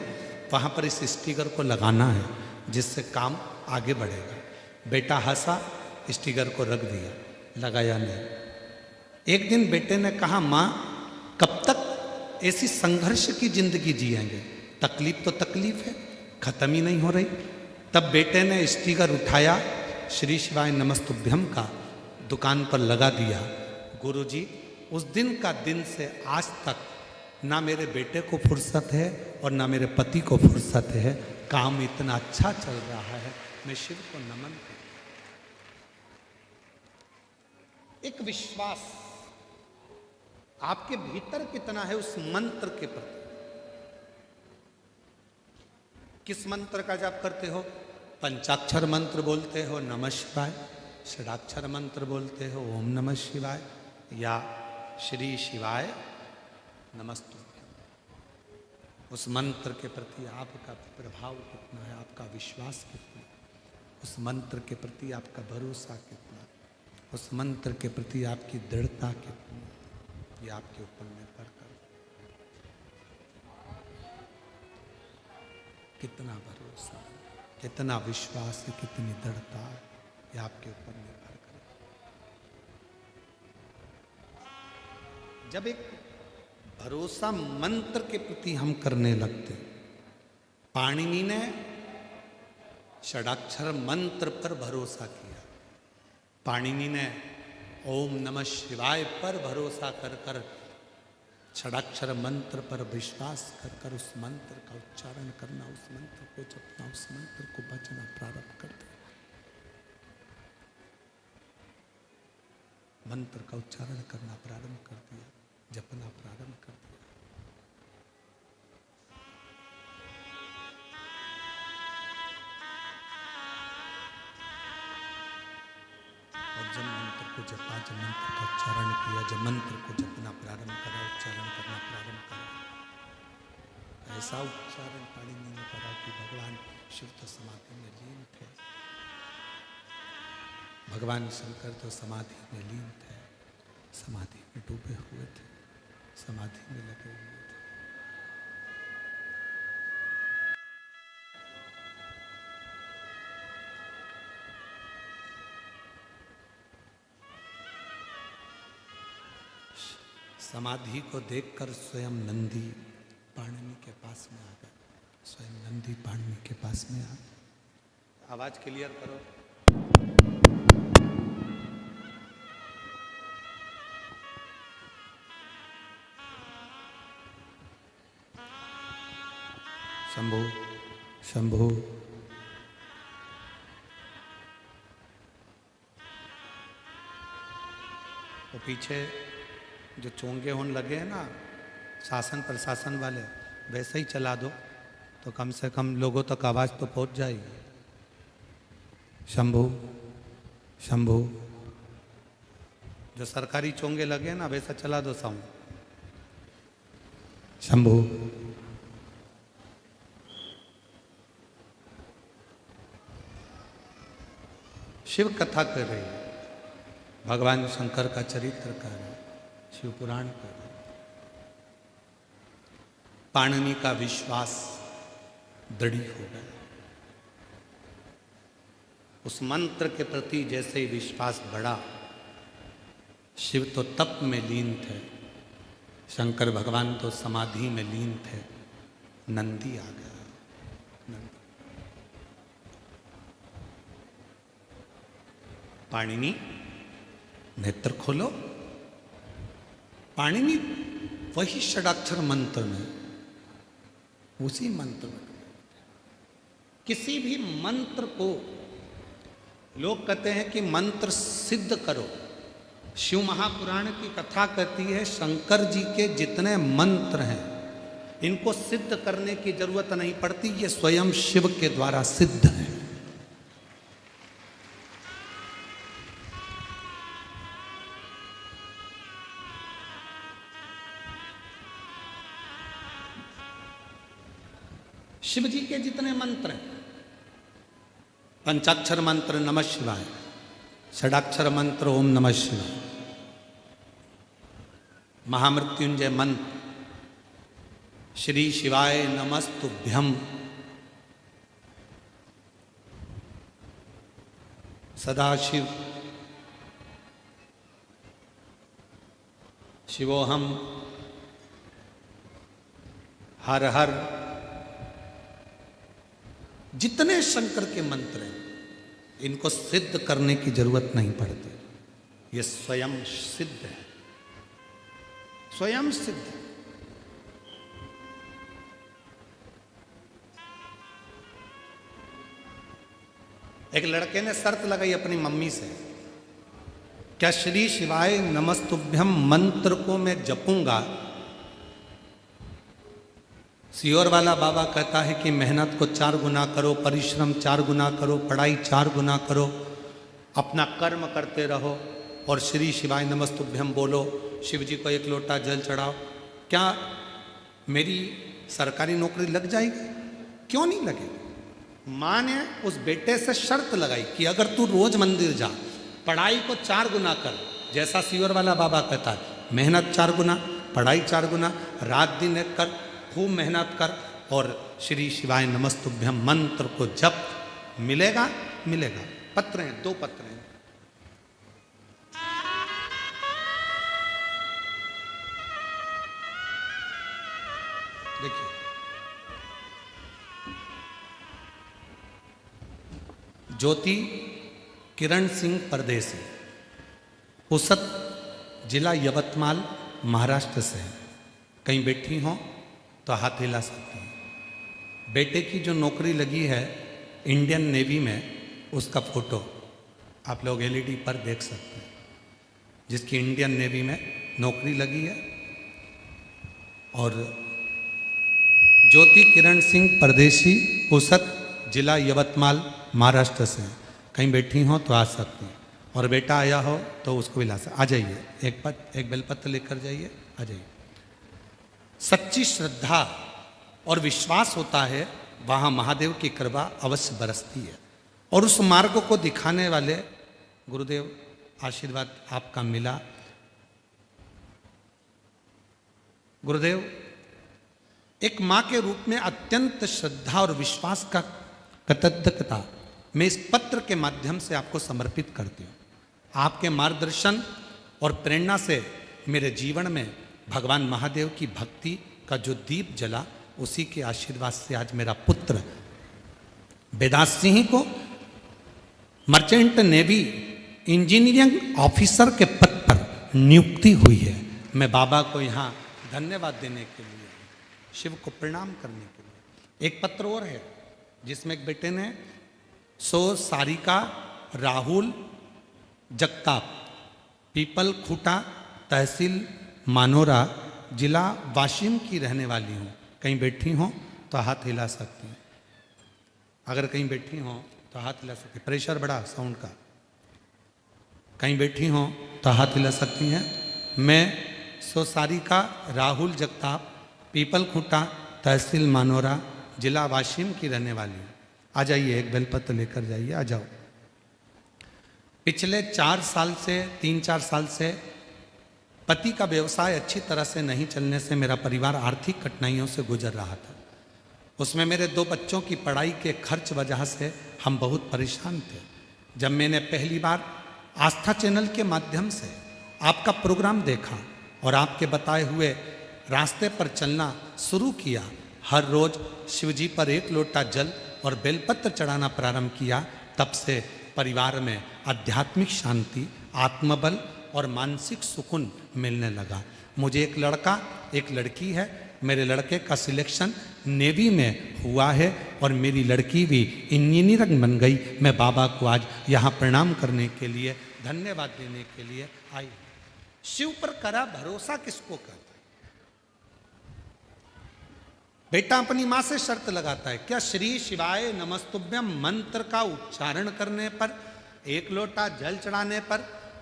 वहाँ पर इस स्टिकर को लगाना है, जिससे काम आगे बढ़ेगा। बेटा हंसा, स्टिकर को रख दिया, लगाया नहीं। एक दिन बेटे ने कहा, माँ कब तक ऐसी संघर्ष की जिंदगी जिएंगे, तकलीफ तो तकलीफ है, खत्म ही नहीं हो रही। तब बेटे ने स्टिकर उठाया, श्री शिवाय नमस्तुभ्यम का दुकान पर लगा दिया। गुरुजी, उस दिन का दिन से आज तक ना मेरे बेटे को फुर्सत है और ना मेरे पति को फुर्सत है, काम इतना अच्छा चल रहा है, मैं शिव को नमन करता। एक विश्वास आपके भीतर कितना है उस मंत्र के प्रति। किस मंत्र का जाप करते हो? पंचाक्षर मंत्र बोलते हो नमः शिवाय, षडाक्षर मंत्र बोलते हो ओम नमः शिवाय, या श्री शिवाय नमस्तुभ्यम। उस मंत्र के प्रति आपका प्रभाव कितना है, आपका विश्वास कितना है, उस मंत्र के प्रति आपका भरोसा कितना है, उस मंत्र के प्रति आपकी दृढ़ता कितनी है, ये आपके ऊपर निर्भर कर। कितना भरोसा, कितना विश्वास है, कितनी दृढ़ता है, ये आपके ऊपर निर्भर करे। जब एक भरोसा मंत्र के प्रति हम करने लगते, पाणिनि ने षडाक्षर मंत्र पर भरोसा किया, पाणिनि ने ओम नमः शिवाय पर भरोसा कर कर, षडाक्षर मंत्र पर विश्वास कर कर उस मंत्र का उच्चारण करना, उस मंत्र को जपना, उस मंत्र को बचना प्रारंभ कर दिया। मंत्र का उच्चारण करना प्रारंभ कर दिया, जपना प्रारंभ कर दिया। और जब मंत्र को जपा, जब मंत्र का उच्चारण किया, जब मंत्र को जपना प्रारंभ करा, उच्चारण करना प्रारंभ करा, ऐसा उच्चारण पाणिनि ने करा कि भगवान शिव तो समाधि में लीन थे, भगवान शंकर तो समाधि में लीन थे, समाधि में डूबे हुए थे, समाधि में लगे हुए थे। समाधि को देखकर स्वयं नंदी पाणिनि के पास में आ गए, स्वयं नंदी पाणिनि के पास में आ गए। आवाज क्लियर करो। शंभु शंभु। तो पीछे जो चोंगे होने लगे हैं ना शासन प्रशासन वाले, वैसे ही चला दो तो कम से कम लोगों तक आवाज़ तो पहुंच जाएगी। शंभु शंभु। जो सरकारी चोंगे लगे हैं ना वैसा चला दो साउंड। शंभु। शिव कथा कर रही है, भगवान शंकर का चरित्र कर रहे, शिव पुराण कर रहे। पाणिनि का विश्वास दृढ़ हो गया। उस मंत्र के प्रति जैसे ही विश्वास बढ़ा, शिव तो तप में लीन थे, शंकर भगवान तो समाधि में लीन थे, नंदी आ गया। नंदी पाणिनि नेत्र खोलो। पाणिनि वही षडाक्षर मंत्र में, उसी मंत्र में, किसी भी मंत्र को लोग कहते हैं कि मंत्र सिद्ध करो। शिव महापुराण की कथा कहती है शंकर जी के जितने मंत्र हैं इनको सिद्ध करने की जरूरत नहीं पड़ती, ये स्वयं शिव के द्वारा सिद्ध है। शिव जी के जितने मंत्र हैं, पंचाक्षर मंत्र नमः शिवाय, षडाक्षर मंत्र ओम नमः शिवाय, महामृत्युंजय मंत्र श्री शिवाय नमस्तुभ्यम, सदाशिव शिवोहम, हर हर, जितने शंकर के मंत्र हैं इनको सिद्ध करने की जरूरत नहीं पड़ती, ये स्वयं सिद्ध है, स्वयं सिद्ध। एक लड़के ने शर्त लगाई अपनी मम्मी से, क्या श्री शिवाय नमस्तुभ्यम मंत्र को मैं जपूंगा, सियोर वाला बाबा कहता है कि मेहनत को 4 गुना करो, परिश्रम 4 गुना करो, पढ़ाई 4 गुना करो, अपना कर्म करते रहो और श्री शिवाय नमस्तुभ्यम बोलो, शिव जी को 1 लोटा जल चढ़ाओ, क्या मेरी सरकारी नौकरी लग जाएगी? क्यों नहीं लगेगी? माँ ने उस बेटे से शर्त लगाई कि अगर तू रोज मंदिर जा, पढ़ाई को 4 गुना कर, जैसा सियोर वाला बाबा कहता है, मेहनत 4 गुना, पढ़ाई 4 गुना, रात दिन एक कर, खूब मेहनत कर और श्री शिवाय नमस्तुभ्यम मंत्र को जप, मिलेगा मिलेगा। पत्र हैं, 2 पत्र हैं। देखिए, ज्योति किरण सिंह परदेसी, पुसद जिला यवतमाल महाराष्ट्र से है। कहीं बैठी हो तो हाथ हिला सकती हैं। बेटे की जो नौकरी लगी है इंडियन नेवी में, उसका फोटो आप लोग एलईडी पर देख सकते हैं, जिसकी इंडियन नेवी में नौकरी लगी है। और ज्योति किरण सिंह परदेसी, पुसद जिला यवतमाल महाराष्ट्र से, कहीं बैठी हो तो आ सकती हैं। और बेटा आया हो तो उसको भी ला सकते, आ जाइए, एक बेलपत्र लेकर जाइए, आ जाइए। सच्ची श्रद्धा और विश्वास होता है वहाँ महादेव की कृपा अवश्य बरसती है। और उस मार्ग को दिखाने वाले गुरुदेव आशीर्वाद आपका मिला। गुरुदेव, एक माँ के रूप में अत्यंत श्रद्धा और विश्वास का कृतज्ञता मैं इस पत्र के माध्यम से आपको समर्पित करती हूँ। आपके मार्गदर्शन और प्रेरणा से मेरे जीवन में भगवान महादेव की भक्ति का जो दीप जला, उसी के आशीर्वाद से आज मेरा पुत्र वेदांत सिंह को मर्चेंट नेवी इंजीनियरिंग ऑफिसर के पद पर नियुक्ति हुई है। मैं बाबा को यहाँ धन्यवाद देने के लिए, शिव को प्रणाम करने के लिए। एक पत्र और है जिसमें एक बेटे ने सारिका राहुल जगताप, पीपल खूटा, तहसील मानोरा, जिला वाशिम की रहने वाली हूँ। कहीं बैठी हो तो हाथ हिला सकती हैं। अगर कहीं बैठी हो तो हाथ हिला सकती हैं। प्रेशर बढ़ा साउंड का। कहीं बैठी हो तो हाथ हिला सकती हैं। मैं सारिका राहुल जगताप, पीपल खूटा, तहसील मानोरा, जिला वाशिम की रहने वाली हूँ। आ जाइए, एक बेलपत्र लेकर जाइए, आ जाओ। पिछले 4 साल से 3-4 साल से पति का व्यवसाय अच्छी तरह से नहीं चलने से मेरा परिवार आर्थिक कठिनाइयों से गुजर रहा था। उसमें मेरे 2 बच्चों की पढ़ाई के खर्च वजह से हम बहुत परेशान थे। जब मैंने पहली बार आस्था चैनल के माध्यम से आपका प्रोग्राम देखा और आपके बताए हुए रास्ते पर चलना शुरू किया, हर रोज शिवजी पर 1 लोटा जल और बेलपत्र चढ़ाना प्रारंभ किया, तब से परिवार में आध्यात्मिक शांति, आत्मबल और मानसिक सुकून मिलने लगा। मुझे एक लड़का एक लड़की है। मेरे लड़के का सिलेक्शन नेवी में हुआ है और मेरी लड़की भी इंजीनियर बन गई। मैं बाबा को आज यहाँ प्रणाम करने के लिए, धन्यवाद देने के लिए आई। शिव पर करा भरोसा किसको कहता है? बेटा अपनी मां से शर्त लगाता है, क्या श्री शिवाय नमस्तुभ्यम मंत्र का उच्चारण करने पर, एक लोटा जल चढ़ाने पर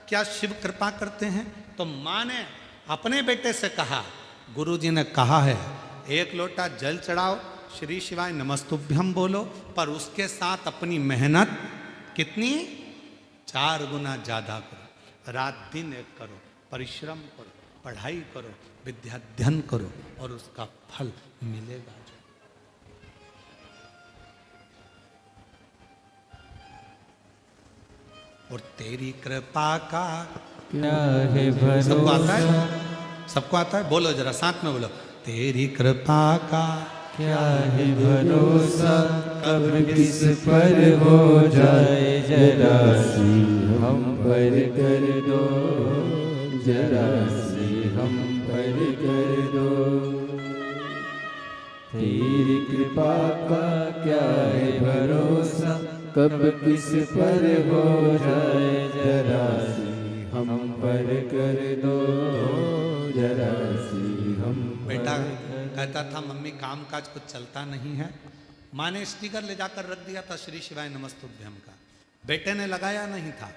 क्या शिव कृपा करते हैं? तो मां ने अपने बेटे से कहा, गुरुजी ने कहा है एक लोटा जल चढ़ाओ, श्री शिवाय नमस्तुभ्यम बोलो, पर उसके साथ अपनी मेहनत कितनी 4 गुना ज्यादा करो। रात दिन एक करो, परिश्रम करो, पढ़ाई करो, विद्या अध्ययन करो और उसका फल मिलेगा। और तेरी कृपा का
क्या है भरोसा।
सबको आता है? सबको आता है? बोलो जरा साथ में बोलो, तेरी कृपा का
क्या है भरोसा, कब किस पर हो जाए जरा सी हम पर कर दो, जरा सी हम पर कर दो। तेरी कृपा का क्या है भरोसा, कब किस पर हो जाए जरा सी हम पर कर दो, जरा सी हम
बेटा कहता था मम्मी काम काज कुछ चलता नहीं है। माँ ने स्टिकर ले जाकर रख दिया था श्री शिवाय नमस्तुभ्यम का, बेटे ने लगाया नहीं था।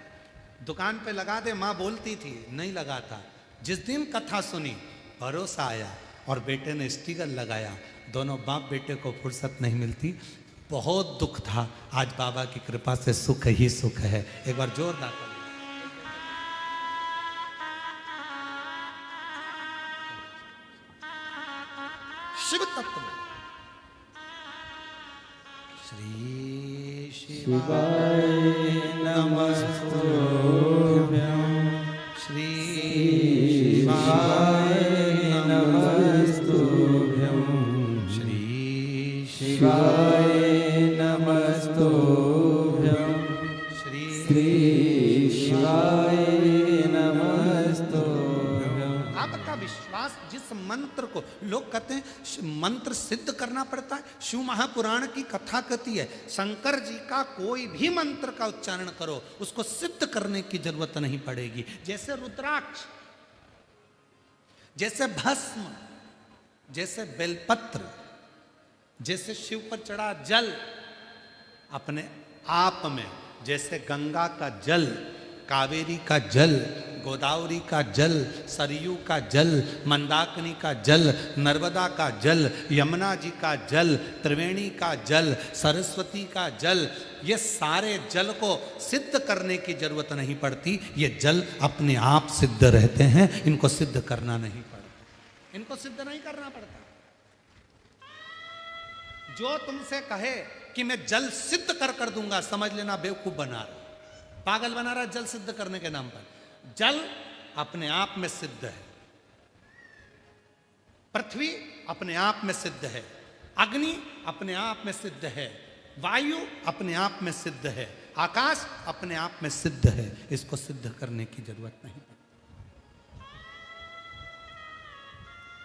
दुकान पे लगा दे माँ बोलती थी, नहीं लगा था। जिस दिन कथा सुनी भरोसा आया और बेटे ने स्टिकर लगाया। दोनों बाप बेटे को फुर्सत नहीं मिलती, बहुत दुख था। आज बाबा की कृपा से सुख ही सुख है। एक बार जोरदार ताली। शिव तत्व श्री
शिवाय नमस्तुभ्यं,
श्री
शिवाय नमस्तुभ्यं,
श्री
शिवाय नमस्तुभ्यं, श्री शिवाय नमस्तुभ्यं।
आपका विश्वास जिस मंत्र को लोग कहते हैं मंत्र सिद्ध करना पड़ता है, शिव महापुराण की कथा कहती है शंकर जी का कोई भी मंत्र का उच्चारण करो उसको सिद्ध करने की जरूरत नहीं पड़ेगी। जैसे रुद्राक्ष, जैसे भस्म, जैसे बेलपत्र, जैसे शिव पर चढ़ा जल अपने आप में, जैसे गंगा का जल, कावेरी का जल, गोदावरी का जल, सरयू का जल, मंदाकिनी का जल, नर्मदा का जल, यमुना जी का जल, त्रिवेणी का जल, सरस्वती का जल, ये सारे जल को सिद्ध करने की जरूरत नहीं पड़ती। ये जल अपने आप सिद्ध रहते हैं, इनको सिद्ध करना नहीं पड़ता, इनको सिद्ध नहीं करना पड़ता। जो तुमसे कहे कि मैं जल सिद्ध कर दूंगा, समझ लेना बेवकूफ बना रहा, पागल बना रहा जल सिद्ध करने के नाम पर। जल अपने आप में सिद्ध है, पृथ्वी अपने आप में सिद्ध है, अग्नि अपने आप में सिद्ध है, वायु अपने आप में सिद्ध है, आकाश अपने आप में सिद्ध है। इसको सिद्ध करने की जरूरत नहीं पड़ती।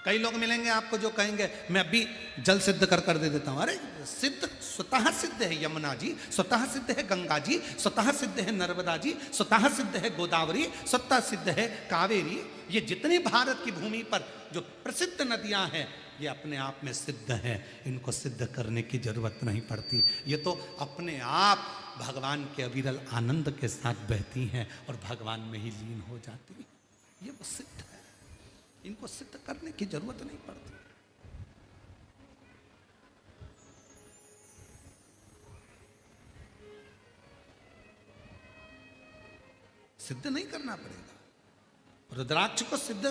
कई लोग मिलेंगे आपको जो कहेंगे मैं अभी जल सिद्ध कर दे देता हूं। अरे सिद्ध स्वतः सिद्ध है यमुना जी, स्वतः सिद्ध है गंगा जी, स्वतः सिद्ध है नर्मदा जी, स्वतः सिद्ध है गोदावरी, स्वतः सिद्ध है कावेरी। ये जितनी भारत की भूमि पर जो प्रसिद्ध नदियां हैं ये अपने आप में सिद्ध हैं, इनको सिद्ध करने की जरूरत नहीं पड़ती। ये तो अपने आप भगवान के अविरल आनंद के साथ बहती हैं और भगवान में ही लीन हो जाती हैं। ये वो सिद्ध है, इनको सिद्ध करने की जरूरत नहीं पड़ती। सिद्ध नहीं करना पड़ेगा। रुद्राक्ष को सिद्ध,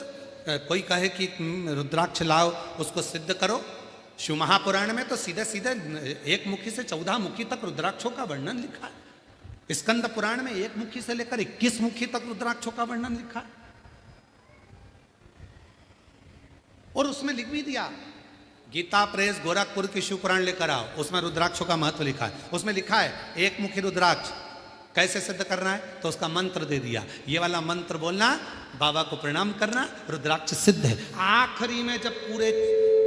कोई कहे कि रुद्राक्ष लाओ उसको सिद्ध करो, शिव महापुराण में तो सीधे सीधे 1 मुखी से 14 मुखी तक रुद्राक्षों का वर्णन लिखा है। स्कंद पुराण में 1 मुखी से लेकर 21 मुखी तक रुद्राक्षों का वर्णन लिखा है। और उसमें लिख भी दिया, गीता प्रेस गोरखपुर की शिव पुराण लेकर आओ, उसमें रुद्राक्षों का महत्व लिखा है। उसमें लिखा है 1 मुखी रुद्राक्ष कैसे सिद्ध करना है? तो उसका मंत्र दे दिया, ये वाला मंत्र बोलना, बाबा को प्रणाम करना, रुद्राक्ष सिद्ध है। आखिरी में जब पूरे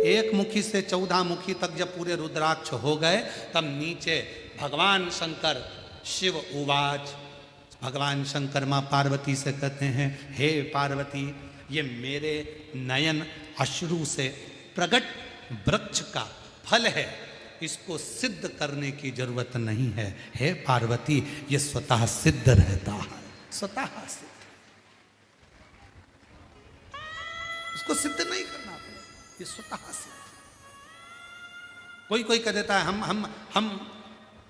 एक मुखी से 14 मुखी तक जब पूरे रुद्राक्ष हो गए, तब नीचे भगवान शंकर शिव उवाच, भगवान शंकर माँ पार्वती से कहते हैं, हे पार्वती, ये मेरे नयन अश्रु से प्रकट वृक्ष का फल है, इसको सिद्ध करने की जरूरत नहीं है। हे पार्वती, ये स्वतः सिद्ध रहता है, स्वतः सिद्ध, इसको सिद्ध नहीं करना पड़ेगा, ये स्वतः सिद्ध। कोई कह देता है हम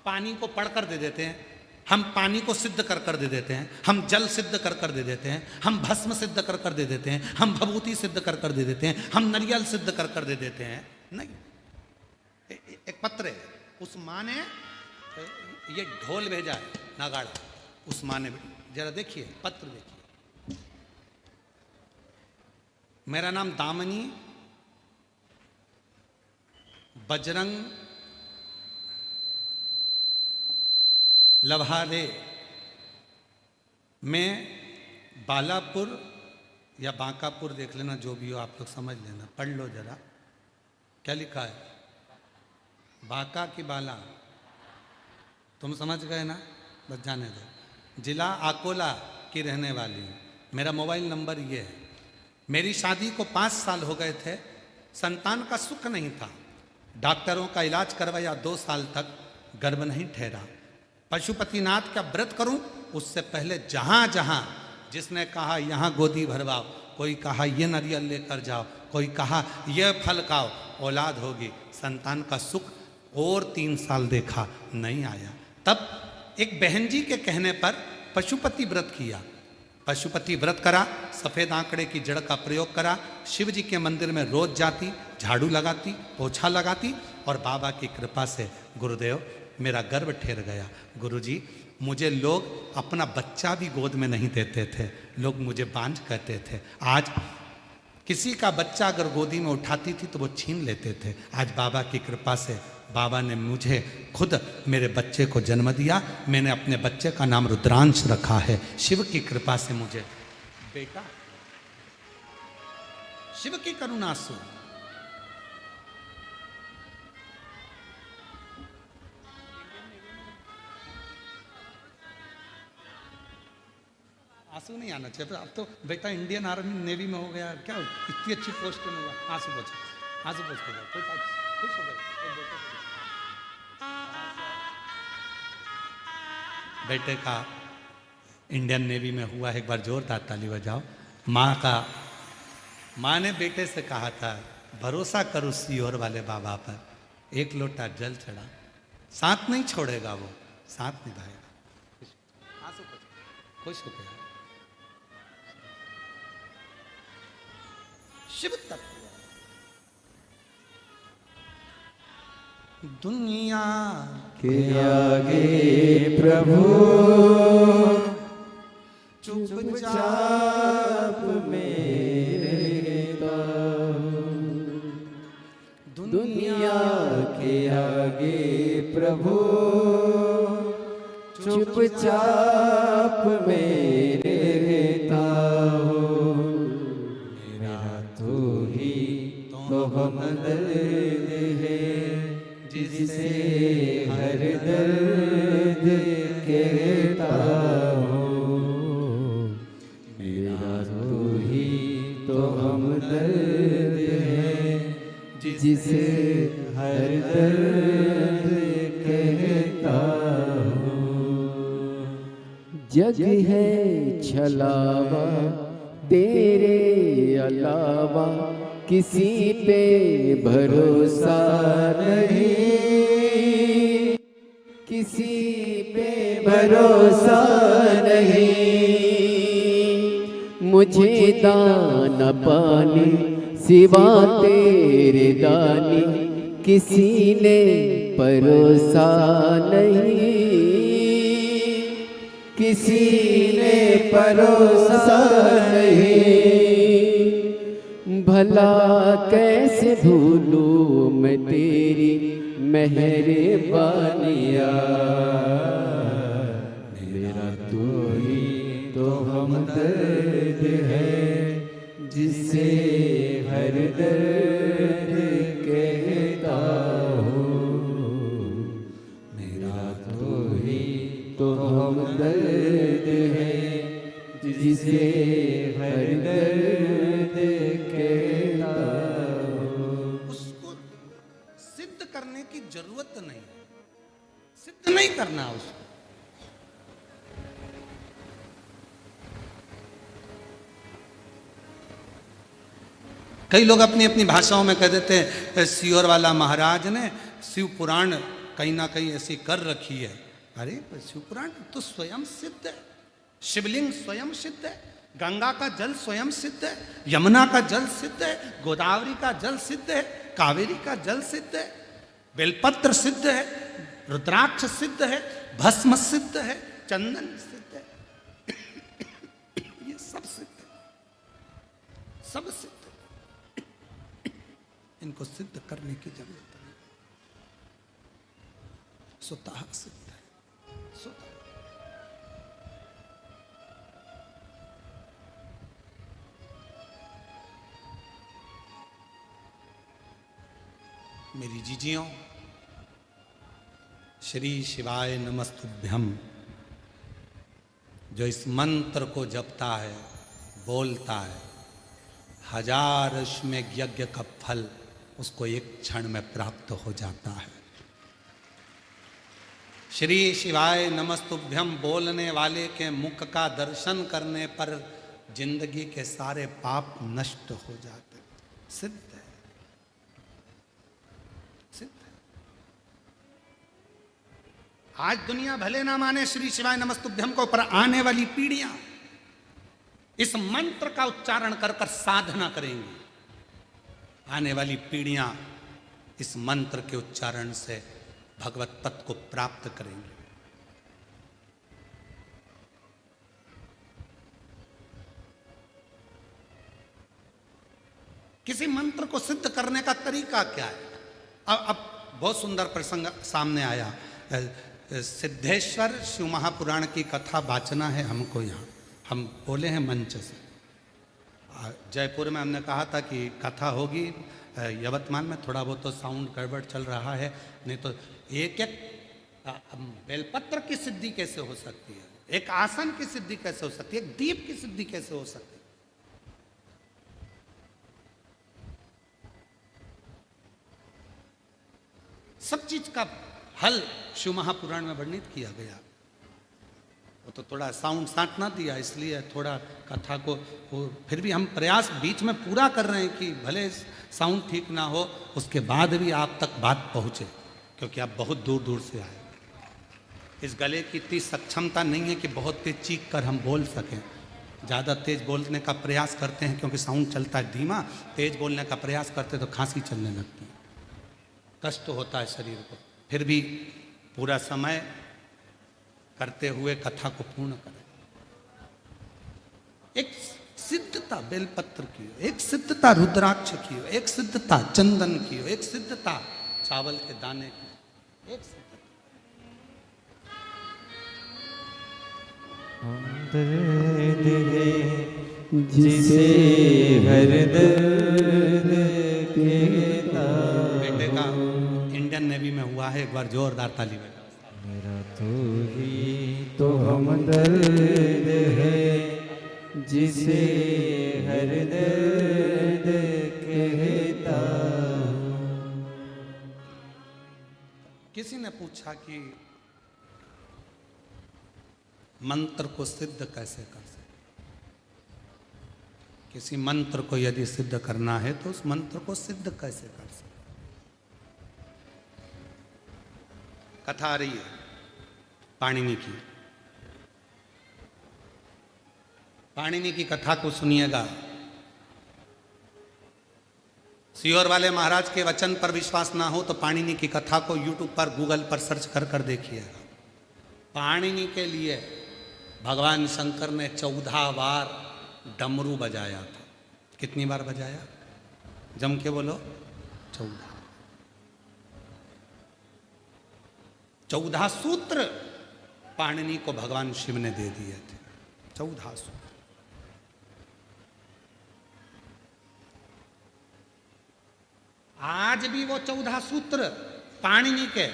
पानी को पढ़कर दे देते हैं, हम पानी को सिद्ध कर दे देते हैं, हम जल सिद्ध कर दे देते हैं, हम भस्म सिद्ध कर दे देते हैं, हम भभूति सिद्ध कर दे देते हैं, हम नारियल सिद्ध कर दे देते हैं। नहीं, एक पत्र है, उस माँ ने ये ढोल भेजा है, नगाड़ा, उस माँ ने, जरा देखिए पत्र देखिए। मेरा नाम दामनी बजरंग लभारे में बालापुर या बांकापुर, देख लेना जो भी हो, आप लोग समझ लेना, पढ़ लो जरा क्या लिखा है। बांका की बाला, तुम समझ गए ना, बस जाने दो। जिला अकोला की रहने वाली हूँ, मेरा मोबाइल नंबर ये है। मेरी शादी को 5 साल हो गए थे, संतान का सुख नहीं था, डॉक्टरों का इलाज करवाया, 2 साल तक गर्भ नहीं ठहरा। पशुपतिनाथ का व्रत करूं, उससे पहले जहां जहां जिसने कहा यहाँ गोदी भरवाओ, कोई कहा ये नारियल लेकर जाओ, कोई कहा ये फल खाओ, औलाद होगी, संतान का सुख, और 3 साल देखा नहीं आया। तब एक बहन जी के कहने पर पशुपति व्रत किया, पशुपति व्रत करा, सफ़ेद आंकड़े की जड़ का प्रयोग करा, शिव जी के मंदिर में रोज जाती, झाड़ू लगाती, पोछा लगाती, और बाबा की कृपा से गुरुदेव मेरा गर्भ ठहर गया। गुरुजी, मुझे लोग अपना बच्चा भी गोद में नहीं देते थे, लोग मुझे बांझ कहते थे। आज किसी का बच्चा अगर गोदी में उठाती थी तो वो छीन लेते थे। आज बाबा की कृपा से बाबा ने मुझे खुद मेरे बच्चे को जन्म दिया। मैंने अपने बच्चे का नाम रुद्रांश रखा है। शिव की कृपा से मुझे बेटा, शिव की करुणा से। आंसू नहीं आना चाहिए, अब तो बेटा इंडियन आर्मी नेवी में हो गया, क्या इतनी अच्छी पोस्ट में हुआ। आंसू पोछो, आंसू पोछ के जाओ, कोई खुश हो गए। बेटे का इंडियन नेवी में हुआ, एक बार जोरदार ताली बजाओ। माँ ने बेटे से कहा था, भरोसा करो सीहोर वाले बाबा पर, 1 लोटा जल चढ़ा, साथ नहीं छोड़ेगा, वो साथ निभाएगा। आंसू पोछो, खुश हो गया। शिव तत्व दुनिया
के आगे प्रभु चुपचाप मेरे दुनिया के आगे प्रभु चुपचाप मेरे रहता हो। मेरा तो ही तो हमदर्द है, जिसे हर दर्द कहता हो। मेरा तो ही तो हमदर्द है, जिसे हर दर्द कहता हो। जग है छलावा तेरे अलावा, किसी पे भरोसा नहीं, किसी पे भरोसा नहीं। मुझे दाना पानी सिवा तेरे दानी, किसी ने परोसा नहीं, किसी ने परोसा नहीं। भला कैसे भूलूं मैं तेरी मेहरबानियाँ। तो हम दर्द है जिसे हर दर्द कहता हूँ।
उसको सिद्ध करने की जरूरत नहीं, सिद्ध नहीं करना उसको। कई लोग अपनी अपनी भाषाओं में कह देते हैं सियोर वाला महाराज ने शिव पुराण कहीं ना कहीं ऐसी कर रखी है। अरे शिव पुराण तो स्वयं सिद्ध है, शिवलिंग स्वयं सिद्ध है, गंगा का जल स्वयं सिद्ध है, यमुना का जल सिद्ध है, गोदावरी का जल सिद्ध है, कावेरी का जल सिद्ध है, बेलपत्र सिद्ध है, रुद्राक्ष सिद्ध है, भस्म सिद्ध है, चंदन सिद्ध है। ये सब सिद्ध है, सब सिद्ध है। इनको सिद्ध करने की जरूरत नहीं, स्वतः सिद्ध है, स्वतः। मेरी जीजियों, श्री शिवाय नमस्तुभ्यम जो इस मंत्र को जपता है, बोलता है, 1000 अश्वमेध यज्ञ का फल उसको एक क्षण में प्राप्त हो जाता है। श्री शिवाय नमस्तुभ्यम बोलने वाले के मुख का दर्शन करने पर जिंदगी के सारे पाप नष्ट हो जाते। सिद्ध है, सिद्ध है। आज दुनिया भले ना माने श्री शिवाय नमस्तुभ्यम को, पर आने वाली पीढ़ियां इस मंत्र का उच्चारण कर कर साधना करेंगी। आने वाली पीढ़ियां इस मंत्र के उच्चारण से भगवत पद को प्राप्त करेंगी। किसी मंत्र को सिद्ध करने का तरीका क्या है? अब बहुत सुंदर प्रसंग सामने आया। सिद्धेश्वर शिव महापुराण की कथा वाचना है हमको यहाँ, हम बोले हैं मंच से। जयपुर में हमने कहा था कि कथा होगी, यवतमाल में थोड़ा बहुत तो साउंड गड़बड़ चल रहा है, नहीं तो एक एक बेलपत्र की सिद्धि कैसे हो सकती है, एक आसन की सिद्धि कैसे हो सकती है, एक दीप की सिद्धि कैसे हो सकती है। सब चीज का हल शिव महापुराण में वर्णित किया गया। वो तो थोड़ा साउंड साट ना दिया, इसलिए थोड़ा कथा को फिर भी हम प्रयास बीच में पूरा कर रहे हैं कि भले साउंड ठीक ना हो, उसके बाद भी आप तक बात पहुंचे, क्योंकि आप बहुत दूर दूर से आए। इस गले की इतनी सक्षमता नहीं है कि बहुत तेज चीख कर हम बोल सकें। ज़्यादा तेज बोलने का प्रयास करते हैं क्योंकि साउंड चलता है धीमा, तेज बोलने का प्रयास करते तो खांसी चलने लगती है, कष्ट होता है शरीर को। फिर भी पूरा समय करते हुए कथा को पूर्ण करें। एक सिद्धता बेलपत्र की हो, एक सिद्धता रुद्राक्ष की हो, एक सिद्धता चंदन की हो, एक सिद्धता चावल के दाने की, एक सिद्धता।
दर्द है जिसे हर दर्द कहता।
बेटे का इंडियन नेवी में हुआ है, एक बार जोरदार ताली बजाओ।
मेरा तो ही तो हम दर्द है जिसे हर दर्द कहता।
किसी ने पूछा कि मंत्र को सिद्ध कैसे कर सकते? किसी मंत्र को यदि सिद्ध करना है तो उस मंत्र को सिद्ध कैसे कर सकते? कथा आ रही है पाणिनि की। पाणिनि की कथा को सुनिएगा। सियोर वाले महाराज के वचन पर विश्वास ना हो तो पाणिनि की कथा को यूट्यूब पर, गूगल पर सर्च कर कर देखिएगा। पाणिनि के लिए भगवान शंकर ने 14 बार डमरू बजाया था। कितनी बार बजाया? जम के बोलो। 14 सूत्र पाणिनि को भगवान शिव ने दे दिए थे। 14 सूत्र। आज भी वो 14 सूत्र पाणिनि के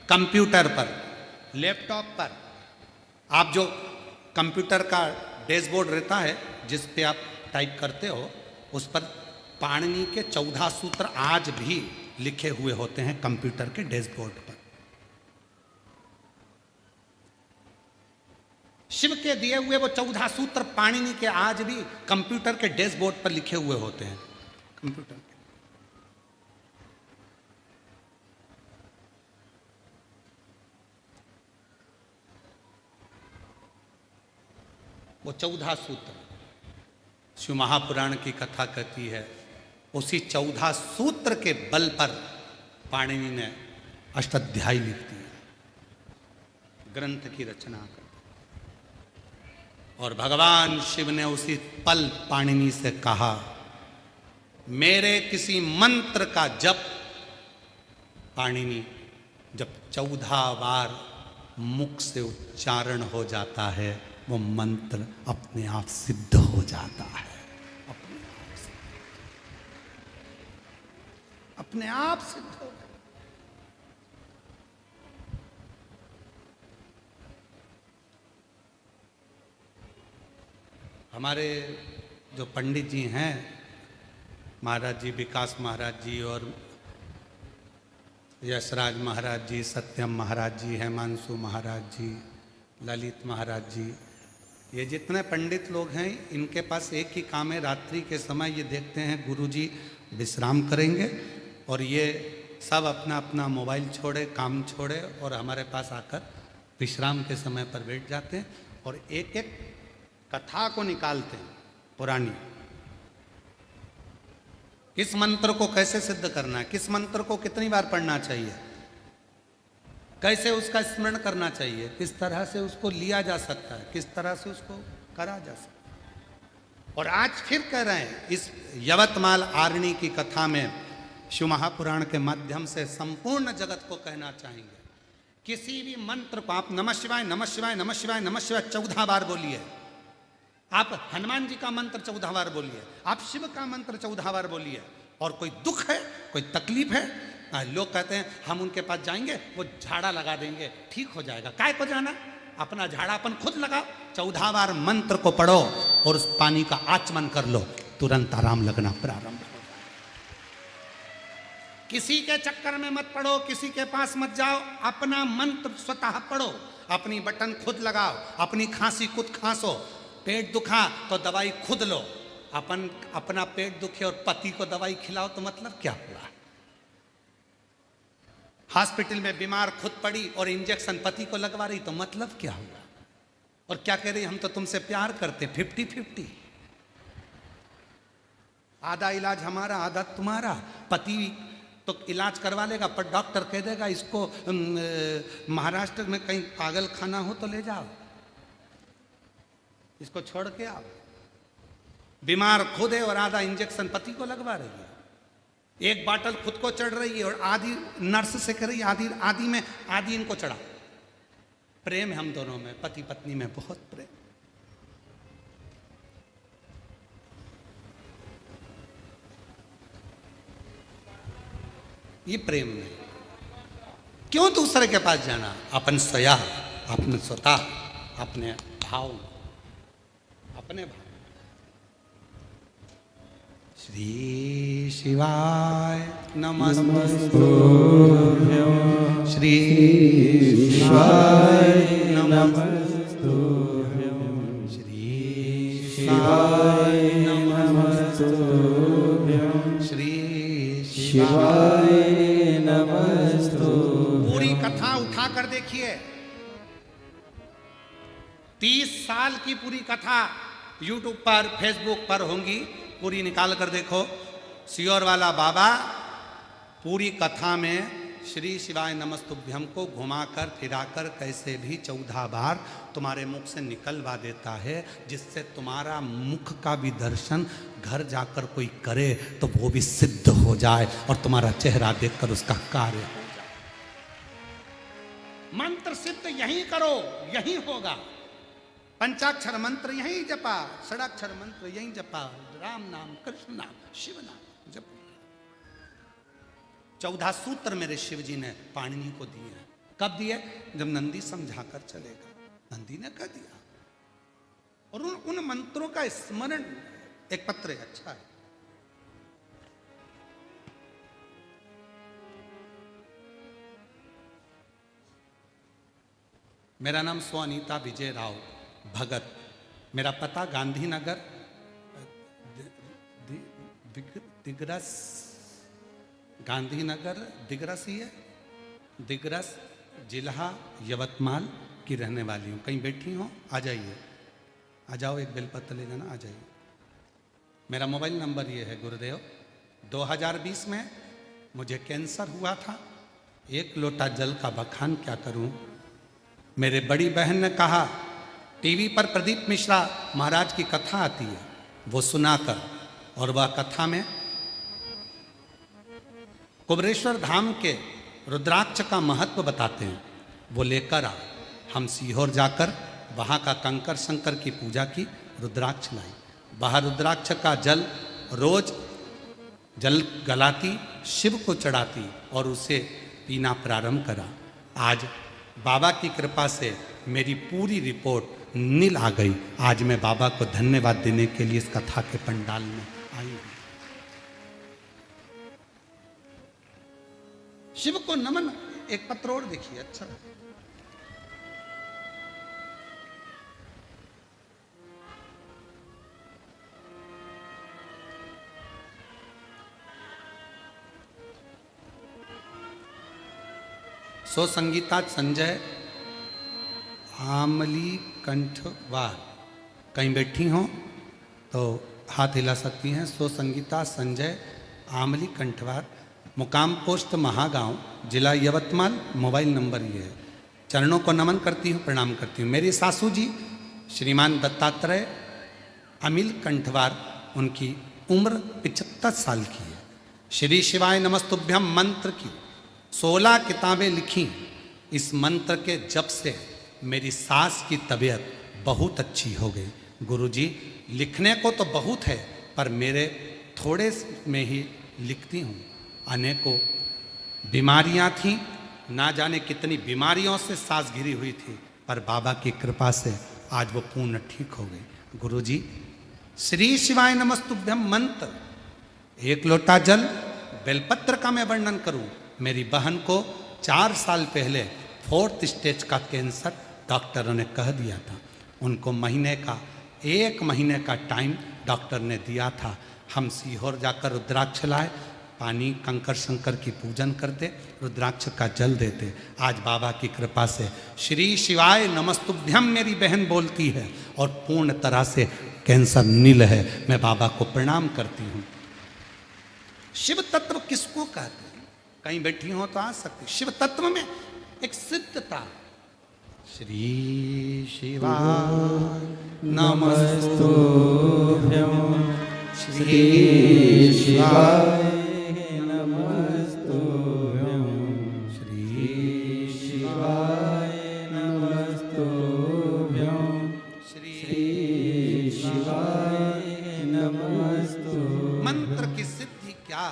कंप्यूटर पर, लैपटॉप पर, आप जो कंप्यूटर का डैशबोर्ड रहता है जिस पे आप टाइप करते हो, उस पर पाणिनि के 14 सूत्र आज भी लिखे हुए होते हैं कंप्यूटर के डैशबोर्ड पर। शिव के दिए हुए वो 14 सूत्र पाणिनि के आज भी कंप्यूटर के डैशबोर्ड पर लिखे हुए होते हैं। कंप्यूटर के वो 14 सूत्र शिव महापुराण की कथा कहती है, उसी 14 सूत्र के बल पर पाणिनि ने अष्टाध्यायी लिख दिया, ग्रंथ की रचना कर। और भगवान शिव ने उसी पल पाणिनि से कहा, मेरे किसी मंत्र का जप पाणिनि जब 14 बार मुख से उच्चारण हो जाता है, वो मंत्र अपने आप सिद्ध हो जाता है। अपने आप सिद्ध हो जाता। हमारे जो पंडित जी हैं, महाराज जी, विकास महाराज जी और यशराज महाराज जी, सत्यम महाराज जी, हेमांशु महाराज जी, ललित महाराज जी, ये जितने पंडित लोग हैं, इनके पास एक ही काम है, रात्रि के समय ये देखते हैं गुरुजी विश्राम करेंगे और ये सब अपना अपना मोबाइल छोड़े, काम छोड़े और हमारे पास आकर विश्राम के समय पर बैठ जाते हैं और एक एक कथा को निकालते हैं पुरानी। किस मंत्र को कैसे सिद्ध करना है, किस मंत्र को कितनी बार पढ़ना चाहिए, कैसे उसका स्मरण करना चाहिए, किस तरह से उसको लिया जा सकता है, किस तरह से उसको करा जा सकता है। और आज फिर कह रहे हैं, इस यवतमाल आरणी की कथा में शिव महापुराण के माध्यम से संपूर्ण जगत को कहना चाहेंगे, किसी भी मंत्र को आप नमः शिवाय नमः शिवाय नमः शिवाय नमः शिवाय 14 बार बोलिए, आप हनुमान जी का मंत्र 14 बार बोलिए, आप शिव का मंत्र 14 बार बोलिए, और कोई दुख है, कोई तकलीफ है, लोग कहते हैं हम उनके पास जाएंगे, वो झाड़ा लगा देंगे, ठीक हो जाएगा। काय को जाना, अपना झाड़ा अपन खुद लगाओ, 14 बार मंत्र को पढ़ो और उस पानी का आचमन कर लो, तुरंत आराम लगना प्रारंभ हो जाए। किसी के चक्कर में मत पड़ो, किसी के पास मत जाओ, अपना मंत्र स्वतः पढ़ो, अपनी बटन खुद लगाओ, अपनी खांसी खुद खांसो, पेट दुखा तो दवाई खुद लो। अपना पेट दुखे और पति को दवाई खिलाओ तो मतलब क्या हुआ। हॉस्पिटल में बीमार खुद पड़ी और इंजेक्शन पति को लगवा रही तो मतलब क्या हुआ। और क्या कह रही, हम तो तुमसे प्यार करते, 50-50, आधा इलाज हमारा आधा तुम्हारा। पति तो इलाज करवा लेगा पर डॉक्टर कह देगा इसको महाराष्ट्र में कहीं पागल खाना हो तो ले जाओ, इसको छोड़ के आओ। बीमार खुद है और आधा इंजेक्शन पति को लगवा रही है, एक बाटल खुद को चढ़ रही है और आधी नर्स से कर रही है, आधी में आधी इनको चढ़ा। प्रेम है हम दोनों में, पति पत्नी में बहुत प्रेम। ये प्रेम नहीं, क्यों दूसरे के पास जाना, अपन स्वया, अपने स्वतः, अपने भाव, अपने भाव। श्री शिवाय नमस्तुभ्यं, श्री शिवाय नमस्तुभ्यं, श्री शिवाय नमस्तुभ्यं, श्री शिवाय नमस्तुभ्यं। पूरी कथा उठा कर देखिए, 30 साल की पूरी कथा YouTube पर, फेसबुक पर होंगी, पूरी निकाल कर देखो। सियोर वाला बाबा पूरी कथा में श्री शिवाय नमस्तुभ्यम को घुमाकर फिराकर कैसे भी 14 बार तुम्हारे मुख से निकलवा देता है, जिससे तुम्हारा मुख का भी दर्शन घर जाकर कोई करे तो वो भी सिद्ध हो जाए और तुम्हारा चेहरा देखकर उसका कार्य हो जाए। मंत्र सिद्ध यहीं करो, यहीं होगा। पंचाक्षर मंत्र यहीं जपा, षडाक्षर मंत्र यहीं जपा, राम नाम, कृष्ण नाम, शिव नाम जप। 14 सूत्र मेरे शिव जी ने पाणिनि को दिए हैं। कब दिए? जब नंदी समझाकर चलेगा। नंदी ने कह दिया। और उन मंत्रों का स्मरण, एक पत्र है, अच्छा है। मेरा नाम स्वनीता विजय राव भगत, मेरा पता गांधीनगर दिग्रस, गांधीनगर दिग्रस ही है, दिग्रस जिला यवतमाल की रहने वाली हूँ। कहीं बैठी हो आ जाइए, आ जाओ, एक बेलपत्र ले जाना, आ जाइए। मेरा मोबाइल नंबर ये है गुरुदेव। 2020 में मुझे कैंसर हुआ था। एक लोटा जल का बखान क्या करूं। मेरे बड़ी बहन ने कहा टीवी पर प्रदीप मिश्रा महाराज की कथा आती है, वो सुनाकर, और वह कथा में कुबरेश्वर धाम के रुद्राक्ष का महत्व बताते हैं, वो लेकर आ। हम सीहोर जाकर वहाँ का कंकर शंकर की पूजा की, रुद्राक्ष लाई। वह रुद्राक्ष का जल रोज जल गलाती, शिव को चढ़ाती और उसे पीना प्रारंभ करा। आज बाबा की कृपा से मेरी पूरी रिपोर्ट नील आ गई। आज मैं बाबा को धन्यवाद देने के लिए इस कथा के पंडाल में आई हूं। शिव को नमन। एक पत्र और देखिए, अच्छा। सो संगीता संजय आमली कंठवार, कहीं बैठी हो तो हाथ हिला सकती हैं। सो संगीता संजय आमली कंठवार, मुकाम पोस्ट महागांव, जिला यवतमाल, मोबाइल नंबर ये है। चरणों को नमन करती हूँ, प्रणाम करती हूँ। मेरी सासू जी श्रीमान दत्तात्रेय अमिल कंठवार, उनकी उम्र 75 साल की है। श्री शिवाय नमस्तुभ्यम मंत्र की 16 किताबें लिखी। इस मंत्र के जप से मेरी सास की तबीयत बहुत अच्छी हो गई। गुरुजी, लिखने को तो बहुत है, पर मेरे थोड़े में ही लिखती हूँ। अनेकों बीमारियाँ थीं, ना जाने कितनी बीमारियों से सास घिरी हुई थी, पर बाबा की कृपा से आज वो पूर्ण ठीक हो गई। गुरुजी, श्री शिवाय नमस्तुभ्यम मंत्र, एक लोटा जल, बेलपत्र का मैं वर्णन करूं। मेरी बहन को 4 साल पहले 4th स्टेज का कैंसर डॉक्टरों ने कह दिया था। उनको 1 महीने का टाइम डॉक्टर ने दिया था। हम सीहोर जाकर रुद्राक्ष लाए, पानी कंकर शंकर की पूजन करते, रुद्राक्ष का जल देते। आज बाबा की कृपा से श्री शिवाय नमस्तुभ्यम मेरी बहन बोलती है और पूर्ण तरह से कैंसर नील है। मैं बाबा को प्रणाम करती हूँ। शिव तत्व किसको कहते हैं? कहीं बैठी हो तो आ सकते। शिव तत्व में एक सिद्धता। श्री शिवाय नमस्तुभ्यं, श्री शिवाय नमस्तुभ्यं, श्री शिवाय नमस्तुभ्यं, श्री शिवाय नमस्तुभ्यं। मंत्र की सिद्धि क्या?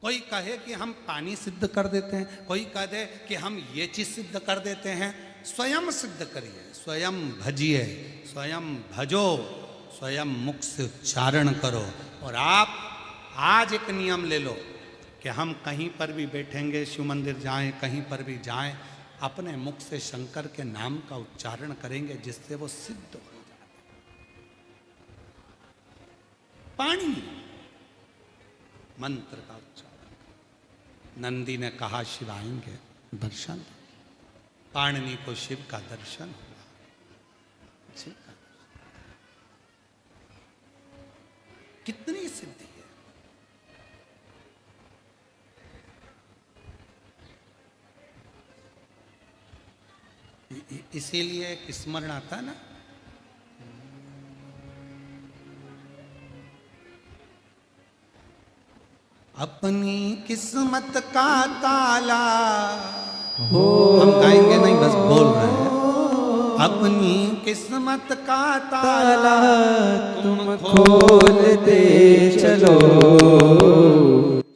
कोई कहे कि हम पानी सिद्ध कर देते हैं, कोई कह दे कि हम ये चीज सिद्ध कर देते हैं। स्वयं सिद्ध करिए, स्वयं भजिए, स्वयं भजो, स्वयं मुख से उच्चारण करो। और आप आज एक नियम ले लो कि हम कहीं पर भी बैठेंगे, शिव मंदिर जाएं, कहीं पर भी जाएं, अपने मुख से शंकर के नाम का उच्चारण करेंगे, जिससे वो सिद्ध हो जाए। पानी मंत्र का उच्चारण। नंदी ने कहा शिव आएंगे, दर्शन। पाणिनि को शिव का दर्शन हुआ। कितनी सिद्धि है। इसीलिए एक स्मरण आता ना, अपनी किस्मत का ताला, हम गाएंगे नहीं, बस बोल रहे हैं। अपनी किस्मत का ताला तुम
खोलते चलो।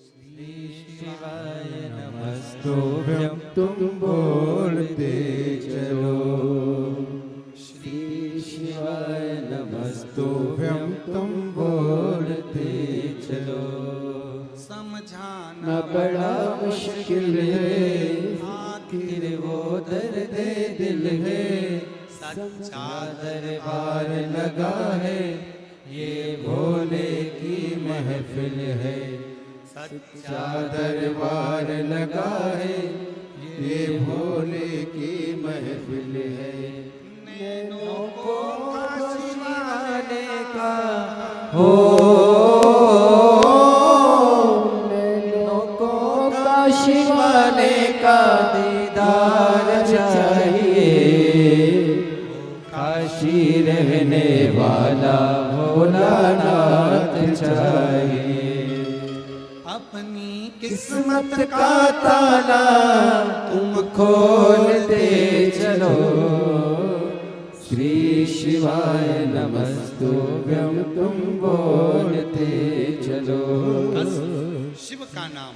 श्री शिवाय नमस्तुभ्यं, तुम बोलते चलो। दिल है,
सच्चा
दरबार लगा है, ये भोले की महफिल है। सच्चा दरबार लगा है, ये भोले की महफिल है। नैनों को आने का हो, नैनों को काशी वाले का दीदार चाहिए। काशी रहने वाला भोलानाथ चाहिए।
अपनी
किस्मत का ताला तुम खोलते चलो। श्री शिवाय नमस्तुभ्यं तुम बोलते चलो।
शिव का नाम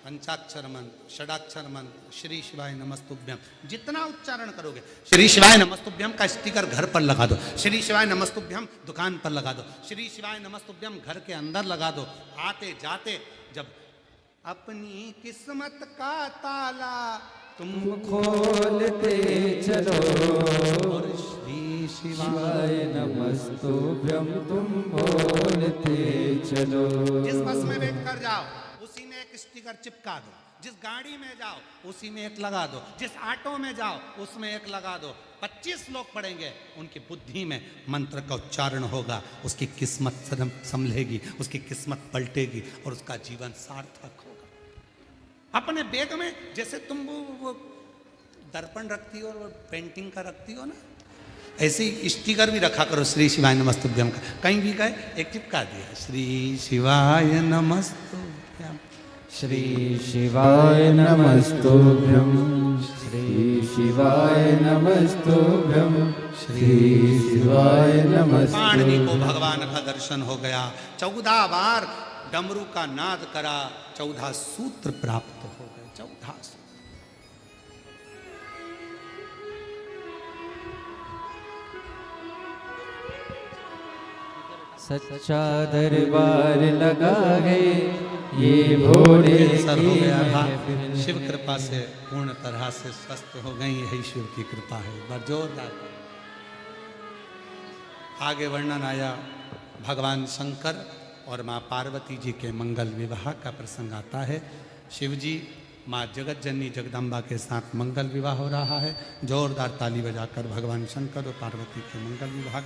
पंचाक्षर मंत्र, षडाक्षर मंत्र, श्री शिवाय नमस्तुभ्यम, जितना उच्चारण करोगे। श्री शिवाय नमस्तुभ्यम का स्टिकर घर पर लगा दो, श्री शिवाय नमस्तुभ्यम दुकान पर लगा दो, श्री शिवाय नमस्तुभ्यम घर के अंदर लगा दो। आते जाते जब अपनी किस्मत का ताला तुम
खोलते चलो।
और श्री
शिवाय नमस्तुभ्यम तुम बोलते चलो।
जिस बस में बैठ कर जाओ उसी में एक स्टिकर चिपका दो, जिस गाड़ी में जाओ उसी में एक लगा दो, जिस ऑटो में जाओ उसमें एक लगा दो। 25 लोग पढ़ेंगे, उनकी बुद्धि में मंत्र का उच्चारण होगा, उसकी किस्मत संभलेगी, उसकी किस्मत पलटेगी और उसका जीवन सार्थक होगा। अपने बैग में जैसे तुम वो दर्पण रखती हो और पेंटिंग का रखती हो ना, ऐसे ही स्टिकर भी रखा करो श्री शिवाय नमस्तुभ्यम का। कहीं भी गए एक चिपका दिया, श्री शिवाय नमस्तुभ्यम,
श्री शिवाय नमस्तुभ्यम, श्री शिवाय नमस्तुभ्यम, श्री शिवाय नमस्तुभ्यम।
पाणिनि को भगवान का दर्शन हो गया, 14 बार डमरू का नाद करा, 14 सूत्र प्राप्त हो गए। 14 सूत्र।
सच्चा दरबार लगा है, ये भोले
सर हो
की
गया था,
महफिल।
शिव कृपा से पूर्ण तरह से स्वस्थ हो गई, यही शिव की कृपा है। बड़ा जोरदार। आगे वर्णन आया भगवान शंकर और माँ पार्वती जी के मंगल विवाह का प्रसंग आता है। शिव जी माँ जगत जननी जगदम्बा के साथ मंगल विवाह हो रहा है। जोरदार ताली बजाकर भगवान शंकर और पार्वती के मंगल विवाह